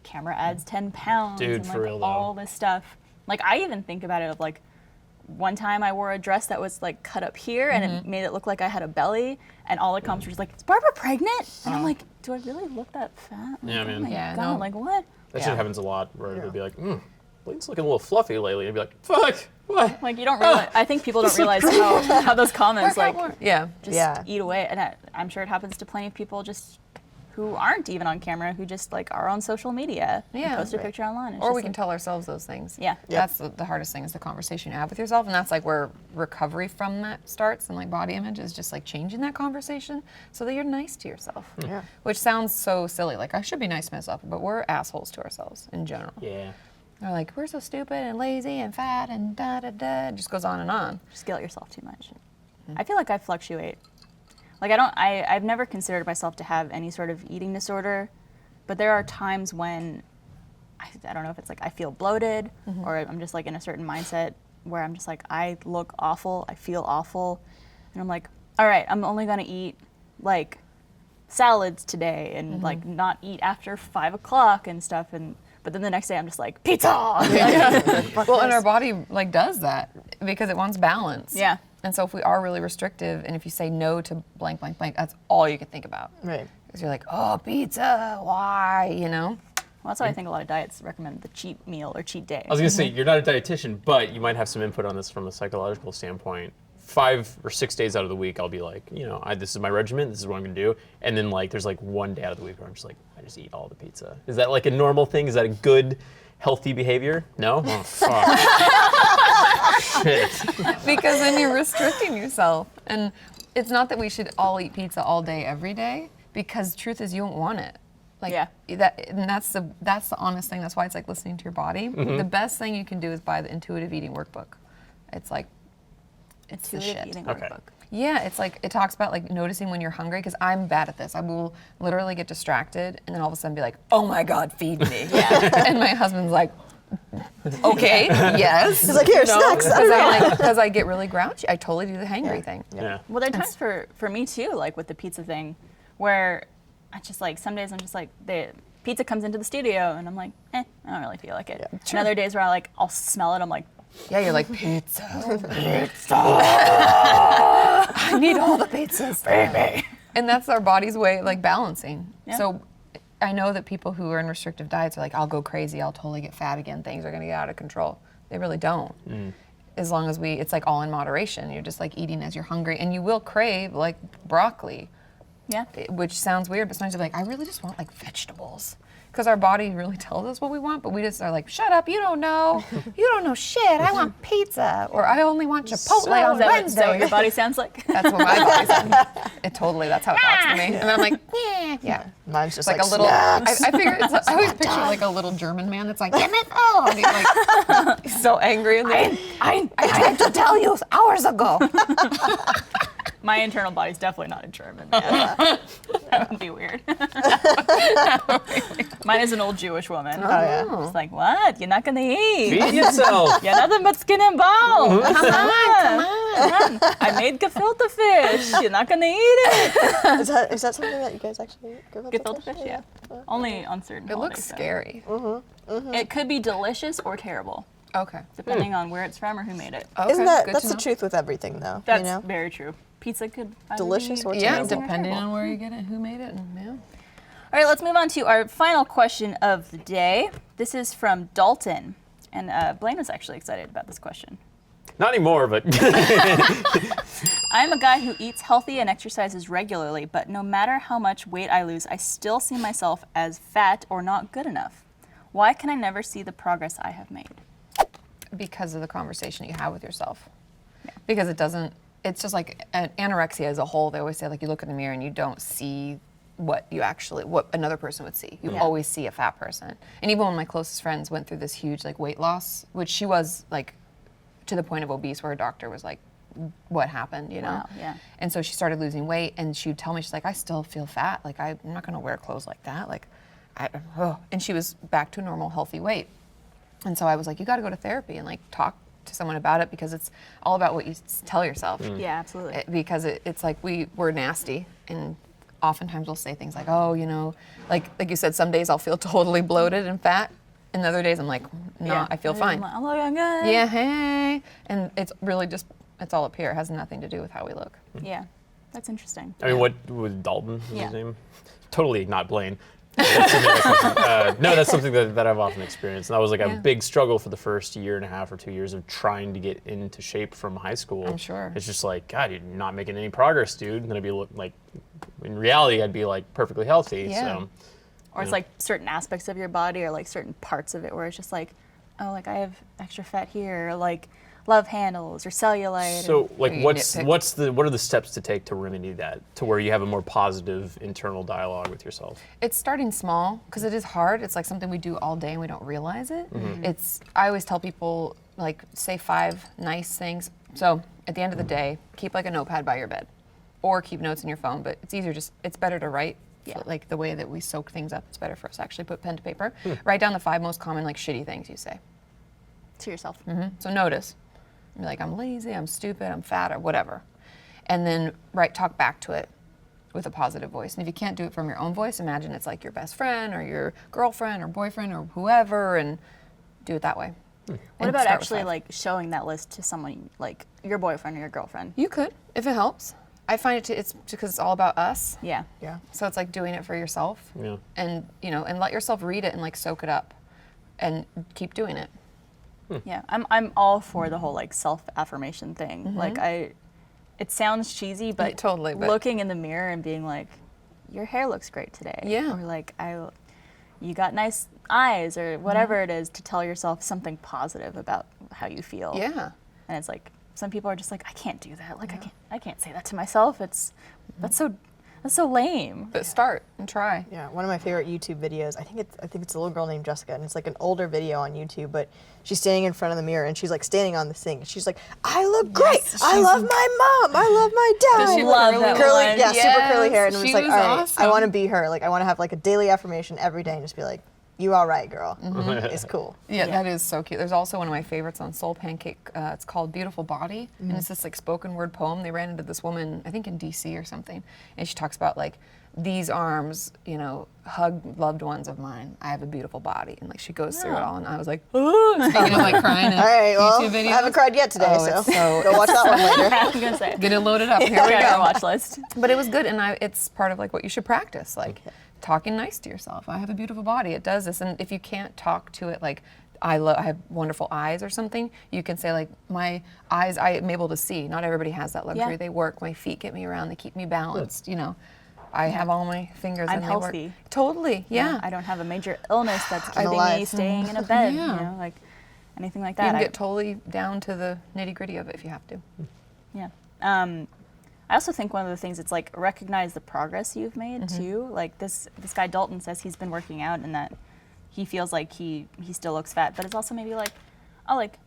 camera adds 10 pounds, Dude, and like for real, though. all this stuff. Like I even think about it of like one time I wore a dress that was like cut up here and it made it look like I had a belly, and all the comments were just like, "Is Barbara pregnant?" And I'm like, "Do I really look that fat?" Like, Yeah, oh man. my Yeah, God, no. like what? That Yeah. shit happens a lot, where they'll be like, Blaine's looking a little fluffy lately. And I'd be like, fuck, what? Like you don't realize. I think people don't realize how those comments like Yeah. just Yeah. eat away, and I'm sure it happens to plenty of people just who aren't even on camera, who just like are on social media and Yeah. post a picture online. It's Or just we can like- tell ourselves those things. Yeah. That's the hardest thing, is the conversation you have with yourself. And that's like where recovery from that starts, and like body image is just like changing that conversation so that you're nice to yourself. Yeah. Which sounds so silly. Like I should be nice to myself, but we're assholes to ourselves in general. Yeah. They're like, we're so stupid and lazy and fat and da da da. It just goes on and on. just guilt yourself too much. I feel like I fluctuate. Like I've never considered myself to have any sort of eating disorder, but there are times when I don't know if it's like I feel bloated or I'm just like in a certain mindset where I'm just like, I look awful, I feel awful, and I'm like, all right, I'm only gonna eat like salads today and like not eat after 5 o'clock and stuff, but then the next day I'm just like, pizza. Well, and our body like does that because it wants balance. Yeah. And so if we are really restrictive, and if you say no to blank, blank, blank, that's all you can think about. Right. Because you're like, oh, pizza, why? You know? Well, that's why I think a lot of diets recommend the cheat meal or cheat day. I was gonna say, you're not a dietitian, but you might have some input on this from a psychological standpoint. 5 or 6 days out of the week, I'll be like, you know, this is my regimen, this is what I'm gonna do. And then like, there's like one day out of the week where I'm just like, I just eat all the pizza. Is that like a normal thing? Is that a good, healthy behavior? No? Oh, fuck. Shit. Because then you're restricting yourself. And it's not that we should all eat pizza all day, every day, because truth is you don't want it. Like Yeah. and that's the honest thing. That's why it's like listening to your body. The best thing you can do is buy the intuitive eating workbook. It's like, it's the Intuitive shit. eating Okay. workbook. Yeah, it's like, it talks about like noticing when you're hungry, because I'm bad at this. I will literally get distracted and then all of a sudden be like, oh my God, feed me. And my husband's like, okay, yes. He's like, here, snacks. Because I get really grouchy. I totally do the hangry thing. Yeah. Well, there are times for me too, like with the pizza thing, where I just like, some days I'm just like, the pizza comes into the studio and I'm like, I don't really feel like it. And other days where I'll smell it, I'm like, Yeah, you're like, pizza. I need all the pizzas, baby. And that's our body's way of like balancing. Yeah. So I know that people who are in restrictive diets are like, I'll go crazy, I'll totally get fat again, things are gonna get out of control. They really don't. As long as it's like all in moderation. You're just like eating as you're hungry, and you will crave like broccoli, yeah. which sounds weird, but sometimes you're like, I really just want like vegetables. Because our body really tells us what we want, but we just are like, shut up, you don't know. You don't know shit, I want pizza. Or I only want Chipotle on Is that Wednesday. what your body sounds like? That's what my body says. That's how it talks to me. And I'm like, yeah. Mine's just Like like, a little, snacks. I figure, I always picture like a little German man that's like, give me food. And he's like, he's so angry. And I tried to tell you hours ago. My internal body's definitely not a German. Yeah. That would be weird. Mine is an old Jewish woman. Oh, yeah. It's like, what? You're not gonna eat. Feed yourself. You're nothing but skin and bones. Come on. I made gefilte fish. You're not gonna eat it. Is that something that you guys actually eat? Gefilte fish, yeah. Only on certain It looks holidays, though. scary. It could be delicious or terrible, Okay. depending on where it's from or who made it. Okay, Isn't that good that's to the know. truth with everything though? That's you know? very true. Pizza could either Delicious be or Yeah, terrible. depending terrible. on where you get it, who made it, and yeah. All right, let's move on to our final question of the day. This is from Dalton. And Blaine was actually excited about this question. Not anymore, but I'm a guy who eats healthy and exercises regularly, but no matter how much weight I lose, I still see myself as fat or not good enough. Why can I never see the progress I have made? Because of the conversation you have with yourself. Because it doesn't, it's just like anorexia as a whole. They always say, like, you look in the mirror and you don't see what another person would see. You always see a fat person. And even when my closest friends went through this huge like weight loss, which she was like to the point of obese where her doctor was like, what happened, you know? Wow, yeah. And so she started losing weight and she would tell me, she's like, I still feel fat. Like, I'm not gonna wear clothes like that. Like, and she was back to a normal, healthy weight. And so I was like, you gotta go to therapy and like talk to someone about it, because it's all about what you tell yourself. Yeah, absolutely. Because it's like we're nasty, and oftentimes we'll say things like, oh, you know, like you said, some days I'll feel totally bloated and fat, and other days I'm like, no, Yeah. I feel fine. I'm looking good. Yeah, hey. And it's really just, it's all up here. It has nothing to do with how we look. Yeah, that's interesting. I mean, what was Dalton? Was Yeah. his name? Totally not Blaine. That's something that I've often experienced. And that was like a Yeah. big struggle for the first year and a half or 2 years of trying to get into shape from high school. I'm sure. It's just like, God, you're not making any progress, dude. And then I'd be like, in reality, I'd be like perfectly healthy. Yeah. So, Or it's like certain aspects of your body or like certain parts of it where it's just like, oh, like I have extra fat here, or like love handles or cellulite. so like, You what nitpick. are the steps to take to remedy that, to where you have a more positive internal dialogue with yourself? It's starting small, because it is hard. It's like something we do all day and we don't realize it. I always tell people, like, say 5 nice things. So at the end of the day, keep like a notepad by your bed, or keep notes in your phone, but it's easier, it's better to write. Yeah. Like the way that we soak things up, it's better for us to actually put pen to paper. Write down the 5 most common like shitty things you say. To yourself. So notice. Be like, I'm lazy, I'm stupid, I'm fat, or whatever. And then talk back to it with a positive voice. And if you can't do it from your own voice, imagine it's like your best friend or your girlfriend or boyfriend or whoever, and do it that way. What about actually like showing that list to someone, like your boyfriend or your girlfriend? You could, if it helps. I find it's because it's all about us. Yeah. Yeah. So it's like doing it for yourself. Yeah. And, and let yourself read it and like soak it up and keep doing it. Yeah, I'm all for the whole like self-affirmation thing. Like it sounds cheesy, but totally, but- looking in the mirror and being like, your hair looks great today. Yeah. Or like, you got nice eyes, or whatever it is, to tell yourself something positive about how you feel. Yeah. And it's like, some people are just like, I can't do that. Like I can't say that to myself. That's so lame. But start and try. Yeah, one of my favorite YouTube videos. I think it's a little girl named Jessica, and it's like an older video on YouTube. But she's standing in front of the mirror, and she's like standing on the sink. She's like, "I look great. I love my mom. I love my dad." Does she love that curly? one? Yeah, super curly hair, and it was she like, was all right, I awesome. want to be her. Like, I want to have like a daily affirmation every day, and just be like, "You all right, girl? It's cool." Yeah, that is so cute. There's also one of my favorites on Soul Pancake. It's called Beautiful Body, and it's this like spoken word poem. They ran into this woman, I think in DC or something, and she talks about like, these arms, hug loved ones of mine. I have a beautiful body, and like she goes through it all, and I was like, oh, speaking of like crying. All right, well, YouTube videos. I haven't cried yet today, Oh, so, it's so- go watch that one later. I was gonna say. Get it loaded up. Here we Got our go. watch list. But it was good, and it's part of like what you should practice, like talking nice to yourself. I have a beautiful body. It does this, and if you can't talk to it like, I have wonderful eyes or something, you can say like, my eyes, I am able to see. Not everybody has that luxury. Yeah. They work. My feet get me around. They keep me balanced. I have all my fingers I'm and they healthy. work. Totally. Yeah. I don't have a major illness that's keeping me alive. staying in a bed. Yeah. Like anything like You that. can get totally down to the nitty gritty of it if you have to. Yeah. I also think one of the things, it's like recognize the progress you've made too. Like this guy Dalton says he's been working out and that he feels like he still looks fat, but it's also maybe like, oh, like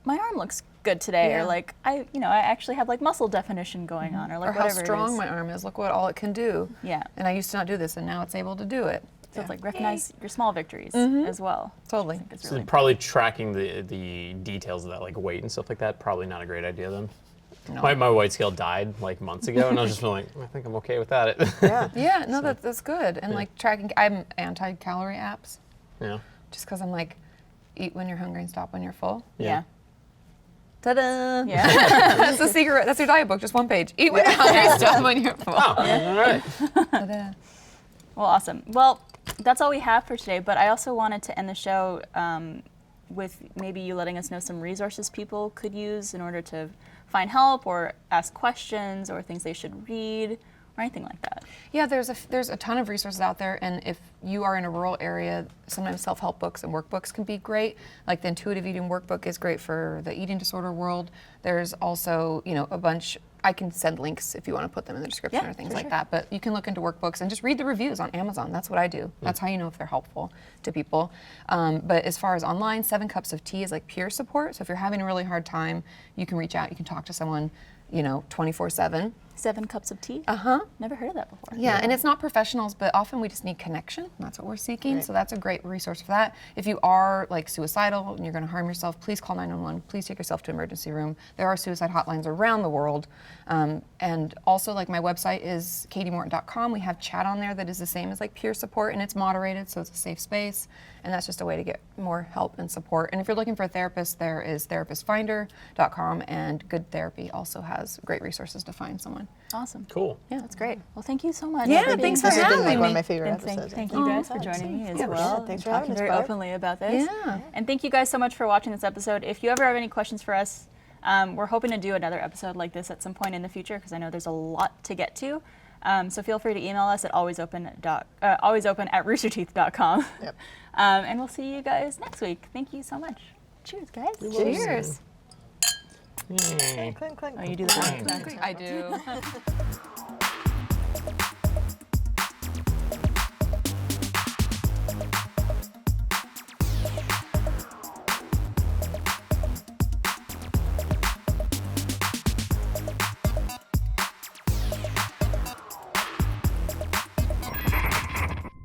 my arm looks good today, Yeah. or like I actually have like muscle definition going on, or like Or how whatever strong it is. my arm is. Look what all it can do. Yeah. And I used to not do this, and now it's able to do it. So it's like recognize your small victories as well. Totally. It's So really probably tracking the details of that, like weight and stuff like that, probably not a great idea then. No. My weight scale died like months ago, and I was just feeling like, I think I'm okay without it. Yeah. Yeah, no, that's good. And like tracking, I'm anti-calorie apps, Yeah. just because I'm like, eat when you're hungry and stop when you're full. yeah. Ta-da! Yeah. That's the secret. That's your diet book, just one page. Eat when you're hungry, stop when you're full. Oh, all right. Ta-da. Well, awesome. Well, that's all we have for today, but I also wanted to end the show with maybe you letting us know some resources people could use in order to find help or ask questions or things they should read or anything like that. Yeah, there's a ton of resources out there, and if you are in a rural area, sometimes self-help books and workbooks can be great. Like the Intuitive Eating Workbook is great for the eating disorder world. There's also, a bunch. I can send links if you want to put them in the description Yeah, or things for like sure. that. But you can look into workbooks and just read the reviews on Amazon. That's what I do. That's how you know if they're helpful to people. But as far as online, 7 Cups of Tea is like peer support. So if you're having a really hard time, you can reach out. You can talk to someone, 24/7. 7 Cups of Tea? Uh-huh. Never heard of that before. Yeah, and it's not professionals, but often we just need connection. And that's what we're seeking. Right. So that's a great resource for that. If you are like suicidal and you're going to harm yourself, please call 911. Please take yourself to emergency room. There are suicide hotlines around the world. And also, like, my website is katiemorton.com. We have chat on there that is the same as like peer support, and it's moderated, so it's a safe space. And that's just a way to get more help and support. And if you're looking for a therapist, there is therapistfinder.com, and Good Therapy also has great resources to find someone. Awesome. Cool. Yeah, that's great. Well, thank you so much. Yeah, for being thanks here. for This has been having like one me. of my favorite And episodes. thank you guys for joining me as well. Thanks and for having talking us, very Barb. openly about this. Yeah. And thank you guys so much for watching this episode. If you ever have any questions for us, we're hoping to do another episode like this at some point in the future because I know there's a lot to get to. So feel free to email us at alwaysopen@roosterteeth.com. Yep. And we'll see you guys next week. Thank you so much. Cheers, guys. Cheers. Yay. Clink, clink. Oh, you do the Clink. clink. I do.